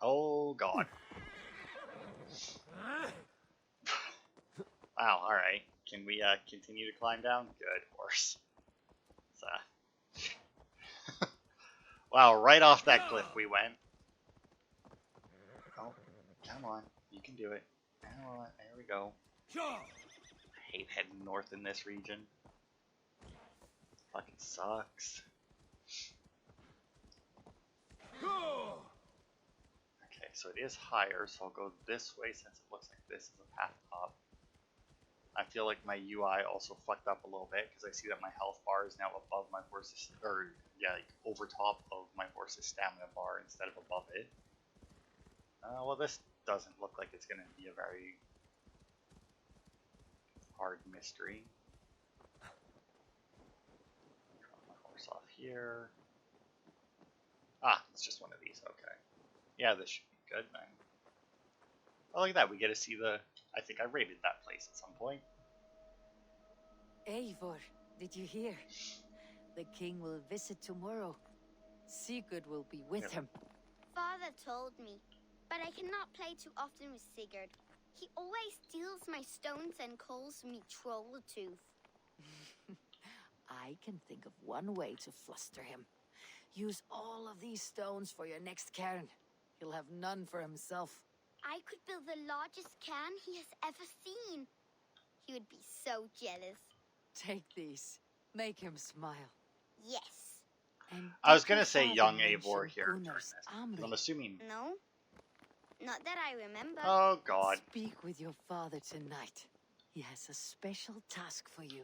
Oh, God. Wow, alright. Can we, continue to climb down? Good, horse. Wow, right off that cliff we went. Oh, come on. You can do it. Come on, there we go. I hate heading north in this region. Fucking sucks. Okay, so it is higher, so I'll go this way since it looks like this is a path up. I feel like my UI also fucked up a little bit because I see that my health bar is now above my horse's, or yeah, like over top of my horse's stamina bar instead of above it. Well, this doesn't look like it's going to be a very hard mystery. Drop my horse off here. Ah, it's just one of these. Okay. Yeah, this should be good then. Oh, look at that. We get to see the... I think I raided that place at some point. Eivor, did you hear? The king will visit tomorrow. Sigurd will be with him. Father told me, but I cannot play too often with Sigurd. He always steals my stones and calls me Trolltooth. I can think of one way to fluster him. Use all of these stones for your next cairn. He'll have none for himself. I could build the largest cairn he has ever seen. He would be so jealous. Take these. Make him smile. Yes. And I was gonna did say your young father Eivor mention here. Gunnar's I'm armlet? assuming... No? Not that I remember. Oh, God. Speak with your father tonight. He has a special task for you.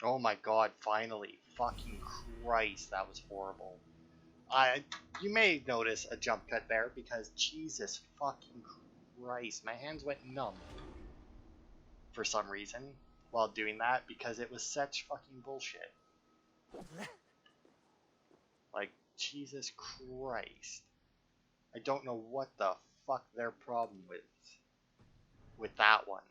Oh my God, finally. Fucking Christ, that was horrible. You may notice a jump cut there because Jesus fucking Christ, my hands went numb for some reason while doing that because it was such fucking bullshit. Like, Jesus Christ. I don't know what the fuck their problem with that one.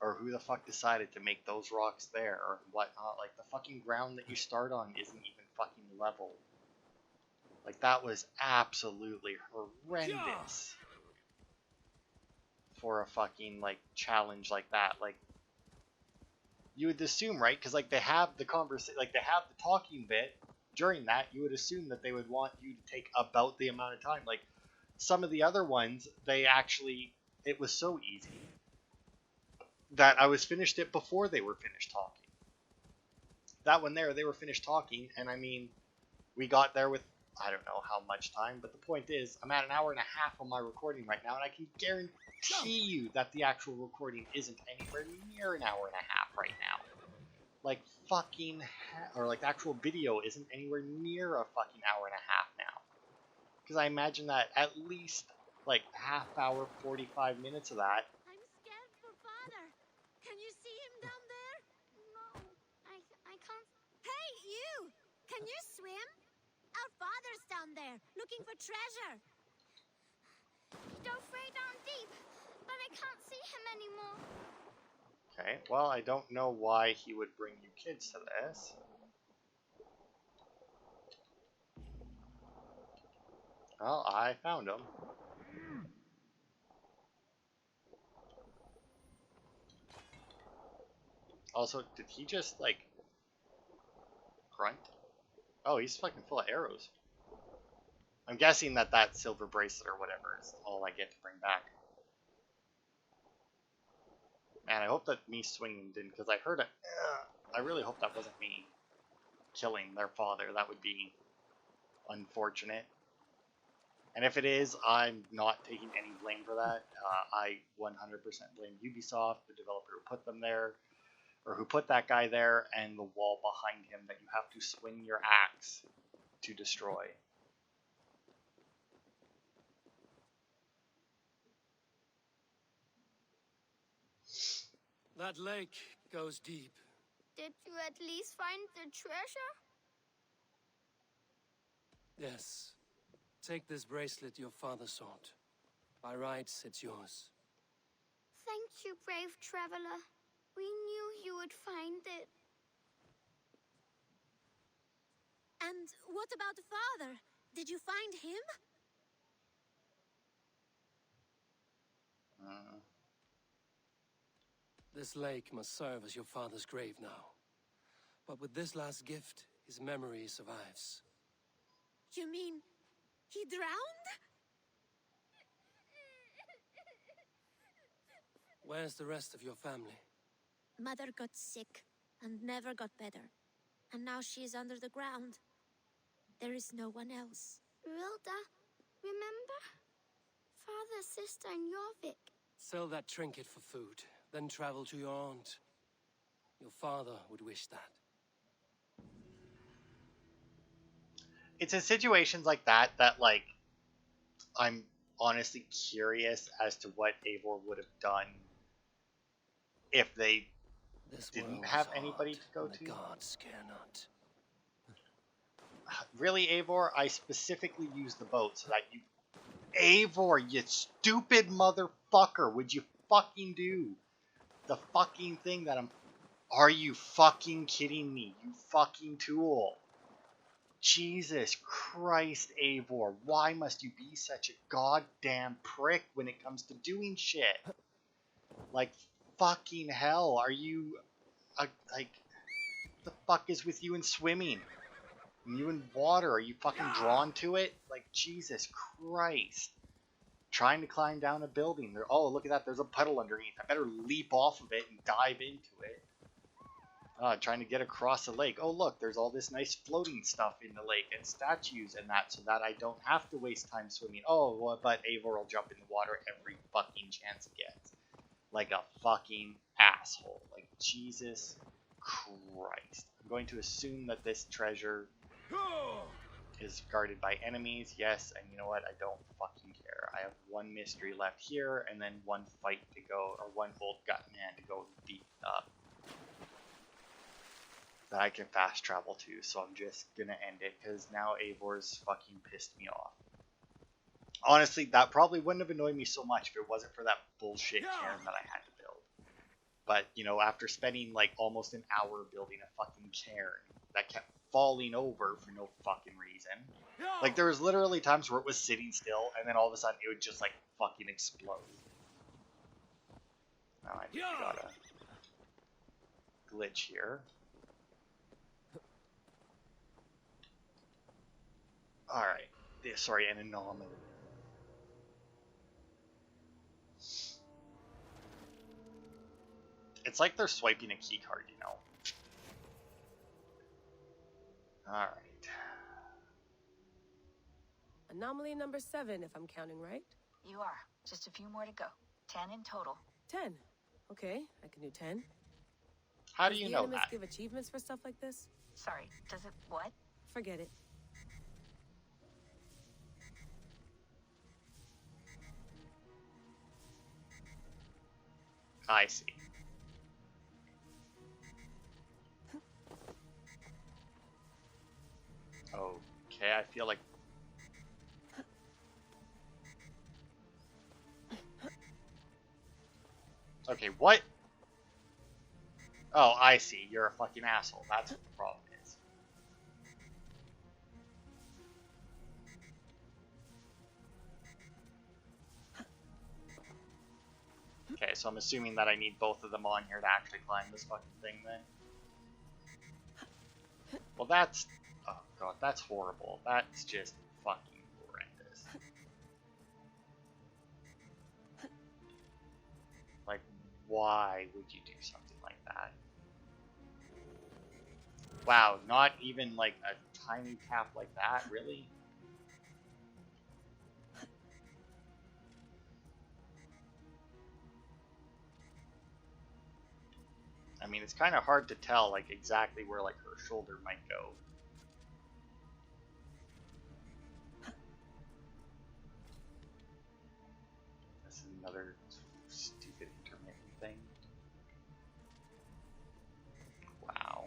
Or who the fuck decided to make those rocks there or whatnot. Like, the fucking ground that you start on isn't even fucking level. Like, that was absolutely horrendous for a fucking, like, challenge like that. Like, you would assume, right? Because, like, they have the conversation, like, they have the talking bit during that. You would assume that they would want you to take about the amount of time. Like, some of the other ones, they actually, it was so easy that I was finished it before they were finished talking. That one there, they were finished talking, and I mean, we got there with, I don't know how much time, but the point is, I'm at an hour and a half on my recording right now, and I can guarantee you that the actual recording isn't anywhere near an hour and a half right now. Like, fucking, or like, the actual video isn't anywhere near a fucking hour and a half now. Because I imagine that at least, like, half hour, 45 minutes of that. I'm scared for Father. Can you see him down there? No, I can't. Hey, you! Can you swim? Our father's down there, looking for treasure. Go fray down deep, but I can't see him anymore. Okay, well, I don't know why he would bring you kids to this. Well, I found him. Also, did he just, like, grunt? Oh, he's fucking full of arrows. I'm guessing that that silver bracelet or whatever is all I get to bring back. Man, I hope that me swinging didn't, because I heard it. I really hope that wasn't me killing their father. That would be unfortunate. And if it is, I'm not taking any blame for that. I 100% blame Ubisoft, the developer who put them there, or who put that guy there, and the wall behind him that you have to swing your axe to destroy. That lake goes deep. Did you at least find the treasure? Yes. Take this bracelet your father sought. By rights, it's yours. Thank you, brave traveler. We knew you would find it. And what about father? Did you find him? This lake must serve as your father's grave now. But with this last gift, his memory survives. You mean he drowned? Where's the rest of your family? Mother got sick and never got better. And now she is under the ground. There is no one else. Rilda, remember? Father, sister, and Jorvik. Sell that trinket for food, then travel to your aunt. Your father would wish that. It's in situations like that like, I'm honestly curious as to what Eivor would have done if they didn't have anybody to go to. The gods care not. Really, Eivor? I specifically used the boat so that you... Eivor, you stupid motherfucker! Would you fucking do the fucking thing that I'm... Are you fucking kidding me? You fucking tool. Jesus Christ, Eivor. Why must you be such a goddamn prick when it comes to doing shit? Like, fucking hell. Are you... like... What the fuck is with you in swimming? You in water, are you fucking drawn to it? Like, Jesus Christ. Trying to climb down a building. Oh, look at that, there's a puddle underneath. I better leap off of it and dive into it. Trying to get across the lake. Oh, look, there's all this nice floating stuff in the lake and statues and that, so that I don't have to waste time swimming. Oh, well, but Eivor will jump in the water every fucking chance he gets. Like a fucking asshole. Like, Jesus Christ. I'm going to assume that this treasure is guarded by enemies. Yes, and you know what? I don't fucking care. I have one mystery left here, and then one fight to go, or one old gut man to go beat up that I can fast travel to. So I'm just gonna end it because now Eivor's fucking pissed me off. Honestly, that probably wouldn't have annoyed me so much if it wasn't for that bullshit cairn that I had to build. But you know, after spending like almost an hour building a fucking cairn that kept falling over for no fucking reason. Like, there was literally times where it was sitting still, and then all of a sudden it would just, like, fucking explode. Now I just got a glitch here. Alright. Sorry, an anomaly. It's like they're swiping a key card, you know? Alright. Anomaly number 7, if I'm counting right. You are. Just a few more to go. 10 in total. 10. Okay, I can do 10. How do you know that? Does the animus give achievements for stuff like this? Sorry, does it what? Forget it. I see. Okay, I feel like... Okay, what? Oh, I see. You're a fucking asshole. That's what the problem is. Okay, so I'm assuming that I need both of them on here to actually climb this fucking thing then. Well, that's... Oh god, that's horrible. That's just fucking horrendous. Like, why would you do something like that? Wow, not even like a tiny tap like that, really? I mean, it's kind of hard to tell, like, exactly where, like, her shoulder might go. This is another stupid intermittent thing. Wow.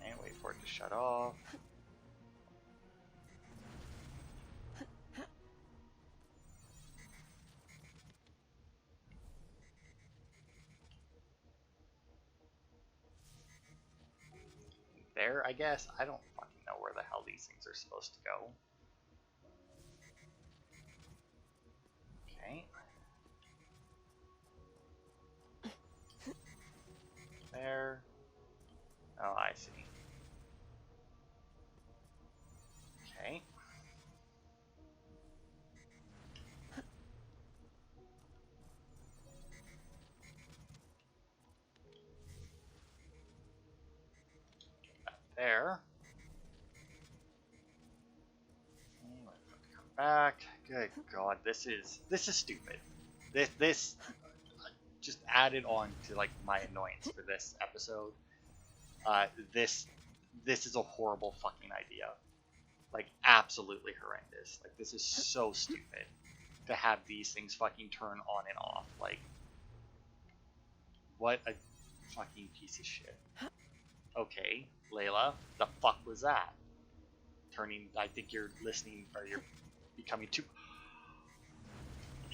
Okay, wait for it to shut off. there, I guess. I don't fucking know where the hell these things are supposed to go. Okay. There. Oh, I see. Okay. There. Come back. Good God, this is stupid. This just added on to like my annoyance for this episode. This is a horrible fucking idea. Like absolutely horrendous. Like this is so stupid to have these things fucking turn on and off. Like what a fucking piece of shit. Okay, Layla, the fuck was that? I think you're listening, or you're becoming too...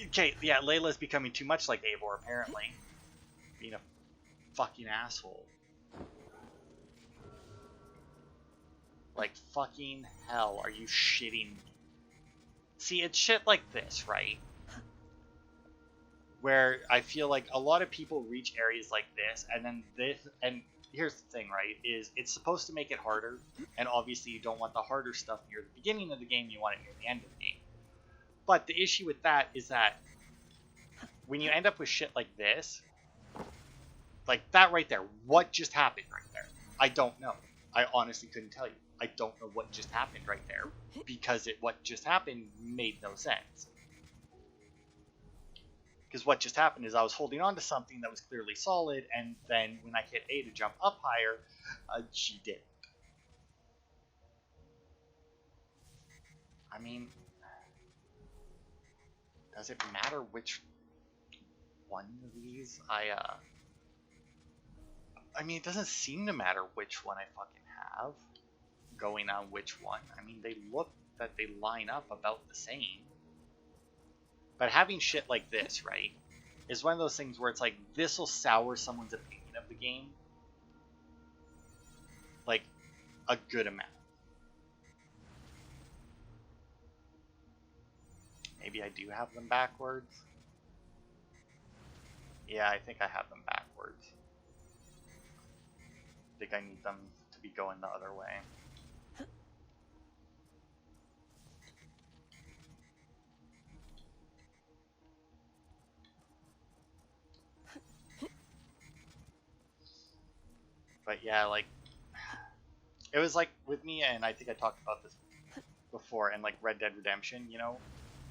Okay, yeah, Layla's becoming too much like Eivor, apparently. Being a fucking asshole. Like, fucking hell, are you shitting me? See, it's shit like this, right? Where I feel like a lot of people reach areas like this, and then this, and here's the thing, right, is it's supposed to make it harder, and obviously you don't want the harder stuff near the beginning of the game, you want it near the end of the game. But the issue with that is that when you end up with shit like this, like that right there, what just happened right there? I don't know. I honestly couldn't tell you. I don't know what just happened right there, because what just happened made no sense. Because what just happened is I was holding on to something that was clearly solid, and then when I hit A to jump up higher, she didn't. I mean, does it matter which one of these I mean, it doesn't seem to matter which one I fucking have going on which one. I mean, they look that they line up about the same. But having shit like this, right, is one of those things where it's like, this will sour someone's opinion of the game. Like, a good amount. Maybe I do have them backwards. Yeah, I think I have them backwards. I think I need them to be going the other way. But yeah, like, it was like with me, and I think I talked about this before, and like Red Dead Redemption, you know?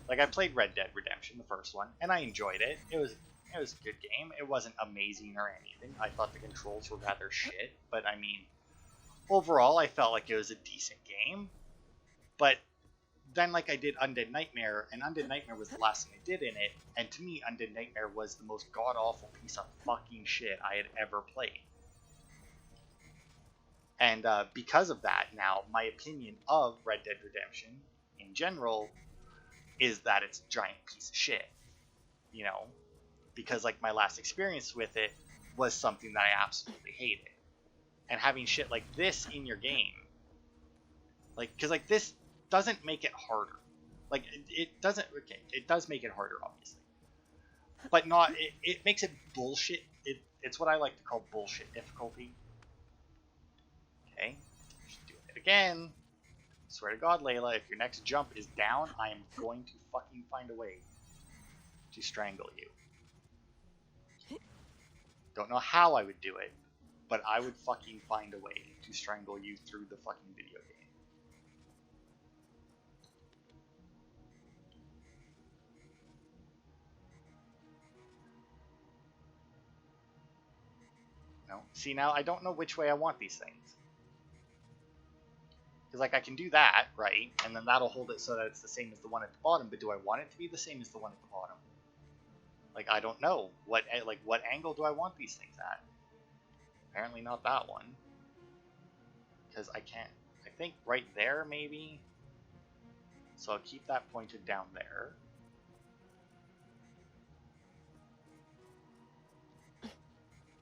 Like, I played Red Dead Redemption, the first one, and I enjoyed it. It was a good game. It wasn't amazing or anything. I thought the controls were rather shit, but I mean, overall, I felt like it was a decent game. But then, like, I did Undead Nightmare, and Undead Nightmare was the last thing I did in it, and to me, Undead Nightmare was the most god-awful piece of fucking shit I had ever played. And because of that, now, my opinion of Red Dead Redemption, in general, is that it's a giant piece of shit. You know? Because, like, my last experience with it was something that I absolutely hated. And having shit like this in your game, like, because, like, this doesn't make it harder. Like, it doesn't, okay, it does make it harder, obviously. But not, it makes it bullshit. It's what I like to call bullshit difficulty. Okay, just doing it again. Swear to God, Layla, if your next jump is down, I am going to fucking find a way to strangle you. Don't know how I would do it, but I would fucking find a way to strangle you through the fucking video game. No? See, now I don't know which way I want these things. Because, like, I can do that, right? And then that'll hold it so that it's the same as the one at the bottom. But do I want it to be the same as the one at the bottom? Like, I don't know. What angle do I want these things at? Apparently not that one. Because I can't... I think right there, maybe? So I'll keep that pointed down there.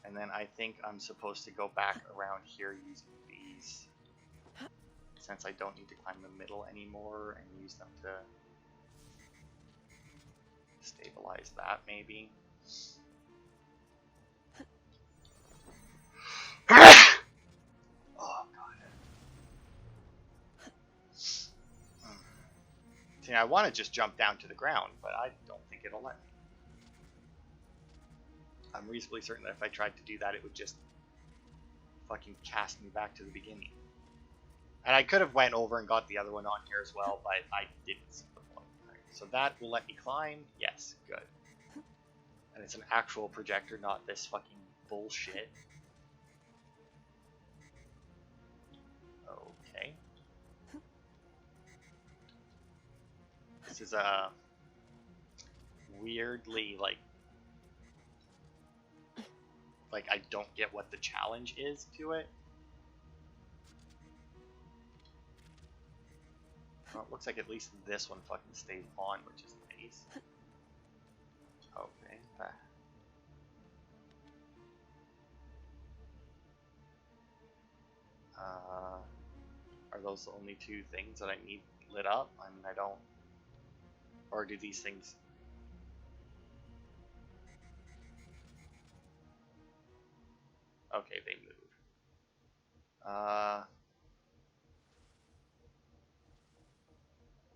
And then I think I'm supposed to go back around here using these. these, since I don't need to climb the middle anymore, and use them to stabilize that, maybe. Oh god. See, I want to just jump down to the ground, but I don't think it'll let me. I'm reasonably certain that if I tried to do that, it would just fucking cast me back to the beginning. And I could have went over and got the other one on here as well, but I didn't see the point. Right, so that will let me climb. Yes, good. And it's an actual projector, not this fucking bullshit. Okay. This is a weirdly like I don't get what the challenge is to it. Well, it looks like at least this one fucking stays on, which is nice. Okay. Are those the only two things that I need lit up? I mean, I don't... Or do these things... Okay, they move.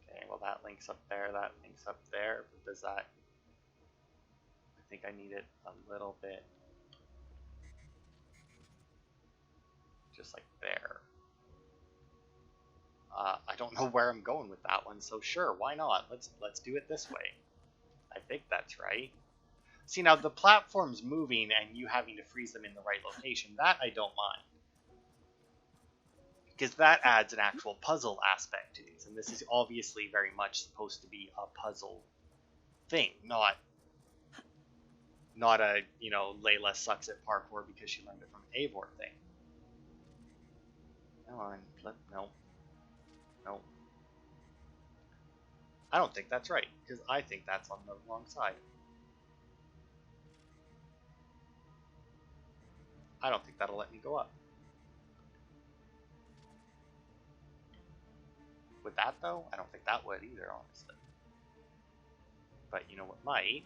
Okay, well that links up there, that links up there, but does that... I think I need it a little bit... just like there. I don't know where I'm going with that one, so sure, why not? Let's do it this way. I think that's right. See, now the platforms moving and you having to freeze them in the right location, that I don't mind. Because that adds an actual puzzle aspect to these, and this is obviously very much supposed to be a puzzle thing, not a, you know, Layla sucks at parkour because she learned it from Eivor thing. Come on, no. No. I don't think that's right, because I think that's on the wrong side. I don't think that'll let me go up. Would that, though? I don't think that would either, honestly. But you know what might?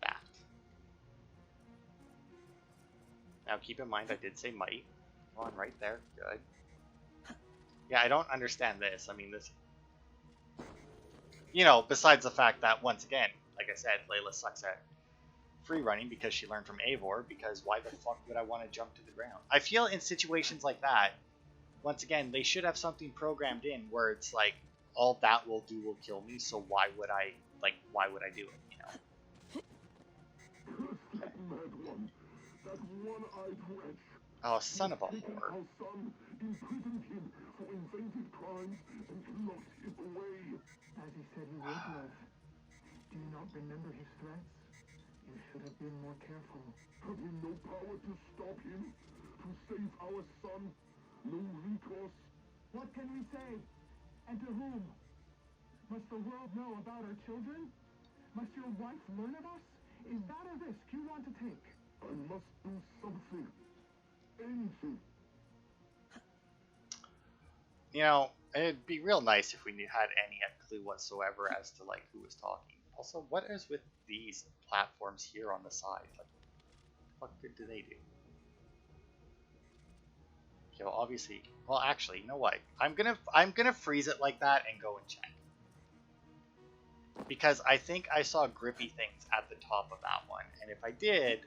That. Now keep in mind I did say might. Come on, right there. Good. Yeah, I don't understand this. I mean, this... You know, besides the fact that, once again, like I said, Layla sucks at free running because she learned from Eivor, because why the fuck would I want to jump to the ground? I feel in situations like that, once again, they should have something programmed in where it's like, all that will do will kill me, so why would I do it, you know? Oh, son of a whore. As he said he would, love. Do you not remember his threats? You should have been more careful. Have we no power to stop him? To save our son? No recourse? What can we say? And to whom? Must the world know about our children? Must your wife learn of us? Is that a risk you want to take? I must do something. Anything. You know, it'd be real nice if we had any clue whatsoever as to, like, who was talking. Also, what is with these platforms here on the side? Like, what good do they do? Okay, well, obviously... Well, actually, you know what? I'm gonna freeze it like that and go and check. Because I think I saw grippy things at the top of that one. And if I did,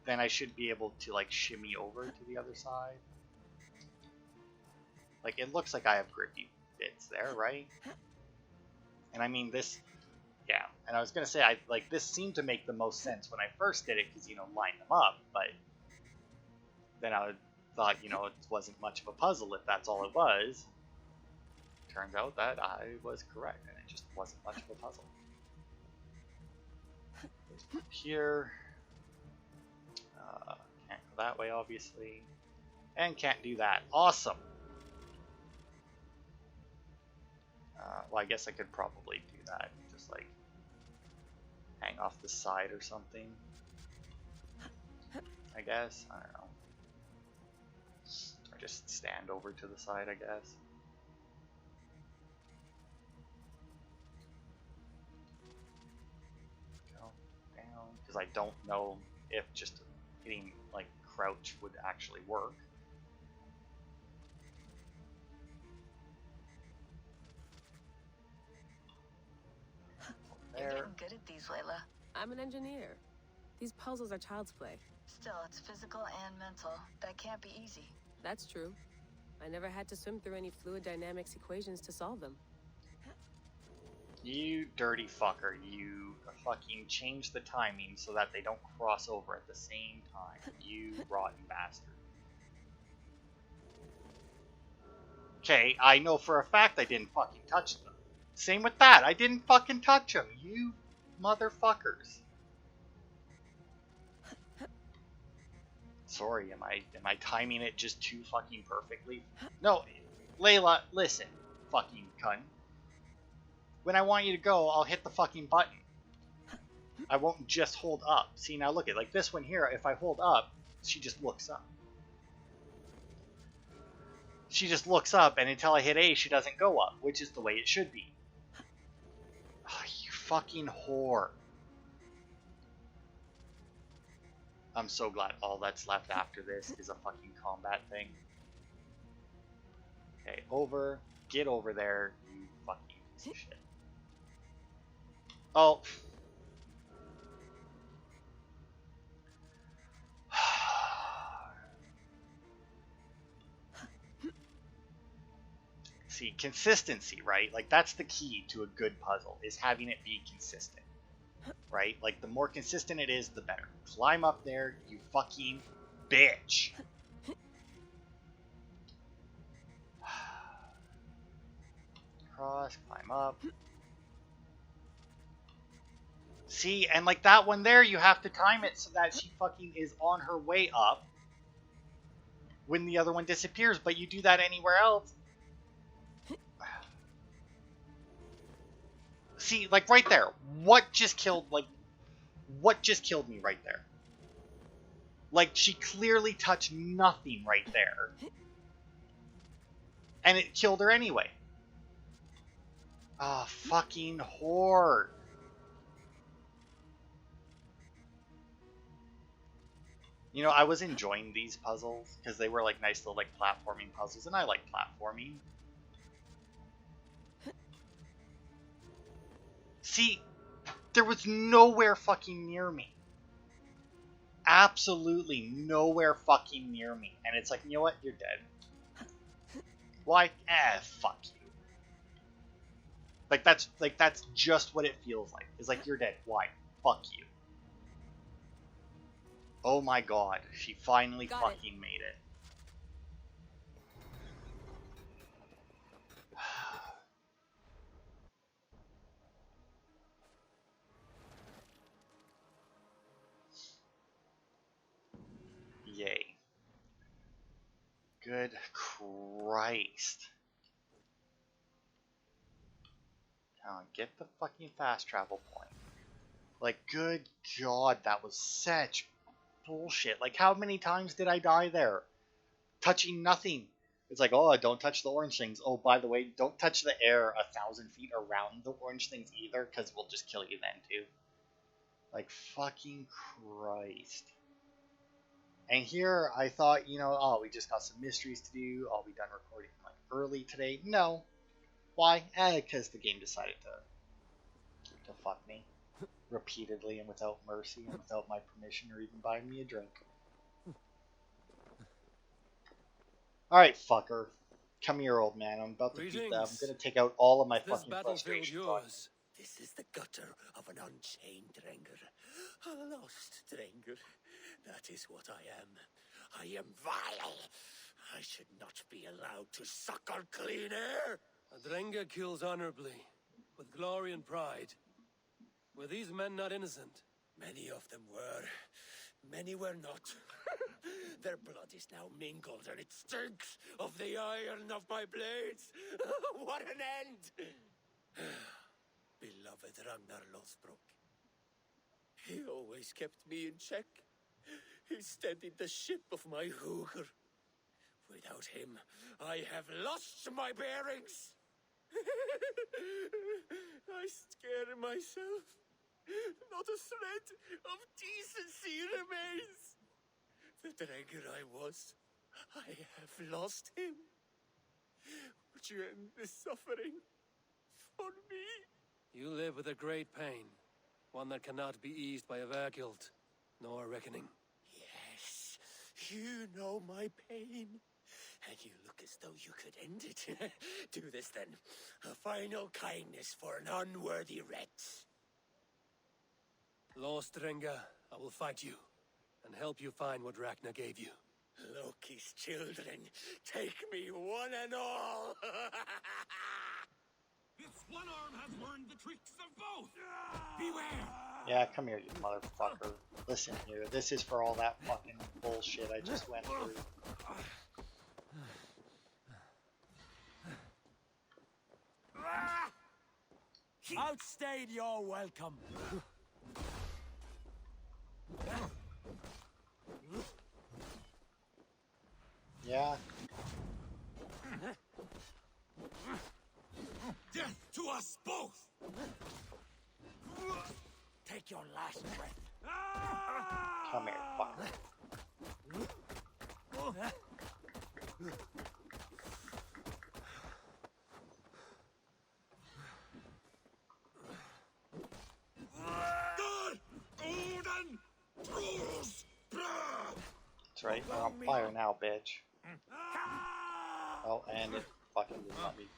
then I should be able to, like, shimmy over to the other side. Like, it looks like I have grippy bits there, right? And I mean, this... Yeah, and I was going to say, this seemed to make the most sense when I first did it, because, you know, line them up, but then I thought, you know, it wasn't much of a puzzle if that's all it was. Turns out that I was correct, and it just wasn't much of a puzzle. There's up here. Can't go that way, obviously. And can't do that. Awesome! Well, I guess I could probably do that. Just, like, hang off the side or something. I guess. I don't know. just stand over to the side, I guess. Go down, because I don't know if just hitting like crouch would actually work. You're getting good at these, Layla. I'm an engineer. These puzzles are child's play. Still, it's physical and mental. That can't be easy. That's true. I never had to swim through any fluid dynamics equations to solve them. You dirty fucker, you fucking change the timing so that they don't cross over at the same time. You rotten bastard. Okay, I know for a fact I didn't fucking touch them. Same with that, I didn't fucking touch them, you motherfuckers. Sorry, am I timing it just too fucking perfectly? No, Layla, listen, fucking cunt. When I want you to go, I'll hit the fucking button. I won't just hold up. See, now look at like this one here, if I hold up, she just looks up. She just looks up, and until I hit A, she doesn't go up, which is the way it should be. Oh, you fucking whore. I'm so glad all that's left after this is a fucking combat thing. Okay, over. Get over there, you fucking piece of shit. Oh. See, consistency, right? Like, that's the key to a good puzzle, is having it be consistent. Right? Like, the more consistent it is, the better. Climb up there, you fucking bitch. Cross, climb up. See, and like that one there, you have to time it so that she fucking is on her way up when the other one disappears, but you do that anywhere else. See, like right there, what just killed me right there? Like, she clearly touched nothing right there. And it killed her anyway. Ah, oh, fucking whore. You know, I was enjoying these puzzles because they were like nice little like platforming puzzles, and I like platforming. See, there was nowhere fucking near me. Absolutely nowhere fucking near me. And it's like, you know what? You're dead. Why? Fuck you. Like that's just what it feels like. It's like, you're dead. Why? Fuck you. Oh my god, she finally fucking made it. Yay. Good Christ. Come on, get the fucking fast travel point. Like, good God, that was such bullshit. Like, how many times did I die there? Touching nothing. It's like, oh, don't touch the orange things. Oh, by the way, don't touch the air 1,000 feet around the orange things either, because we'll just kill you then, too. Like, fucking Christ. And here, I thought, you know, oh, we just got some mysteries to do. I'll be done recording, like, early today. No. Why? Because the game decided to fuck me. Repeatedly and without mercy and without my permission or even buying me a drink. Alright, fucker. Come here, old man. I'm about to beat that. I'm gonna take out all of my fucking frustration. This is the gutter of an unchained Drengr. A lost Drengr. That is what I am. I am vile. I should not be allowed to suckle clean air. A Drengr kills honorably, with glory and pride. Were these men not innocent? Many of them were. Many were not. Their blood is now mingled, and it stinks of the iron of my blades. What an end! Beloved Ragnar Lothbrok. He always kept me in check. He steadied the ship of my Hugr. Without him, I have lost my bearings. I scare myself. Not a thread of decency remains. The Dranger I was, I have lost him. Would you end this suffering for me? You live with a great pain, one that cannot be eased by a Vergild, nor a reckoning. Yes, you know my pain. And you look as though you could end it. Do this then. A final kindness for an unworthy wretch. Lost Drenga, I will fight you, and help you find what Ragnar gave you. Loki's children, take me one and all! This one arm has learned the tricks of both! Beware! Yeah, come here, you motherfucker. Listen here, this is for all that fucking bullshit I just went through. Outstayed your welcome. Yeah. Death to us both! Take your last breath. Come here, fucker. That's right, we're on fire now, bitch. Oh, and it fucking didn't let me.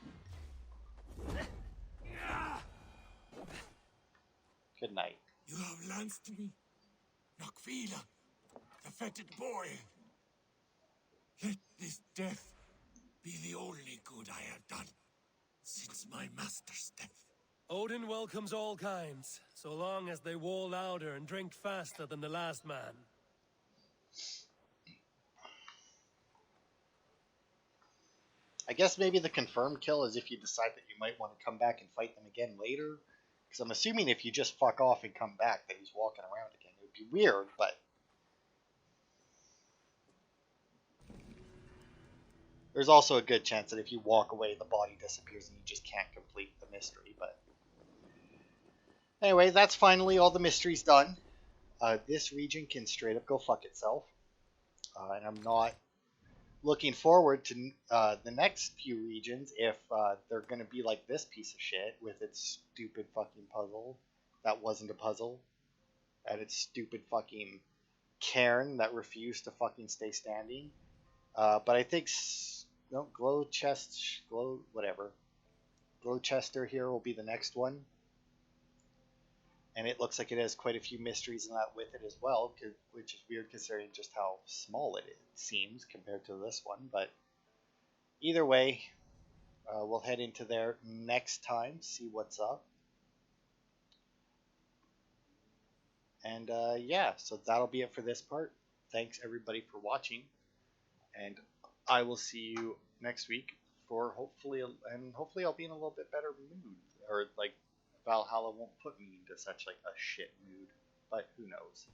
Good night. You have lanced me, Nakvila, the fetid boy. Let this death be the only good I have done since my master's death. Odin welcomes all kinds, so long as they war louder and drink faster than the last man. I guess maybe the confirmed kill is if you decide that you might want to come back and fight them again later. Because I'm assuming if you just fuck off and come back that he's walking around again. It would be weird, but... There's also a good chance that if you walk away, the body disappears and you just can't complete the mystery, but... Anyway, that's finally all the mysteries done. This region can straight up go fuck itself. And I'm not looking forward to the next few regions if they're going to be like this piece of shit with its stupid fucking puzzle that wasn't a puzzle. And its stupid fucking Cairn that refused to fucking stay standing. But I think... No, Glowchester here will be the next one. And it looks like it has quite a few mysteries in that with it as well, which is weird considering just how small it seems compared to this one. But either way, we'll head into there next time, see what's up. And yeah, so that'll be it for this part. Thanks everybody for watching, and I will see you next week for hopefully I'll be in a little bit better mood, or like Valhalla won't put me into such like a shit mood, but who knows.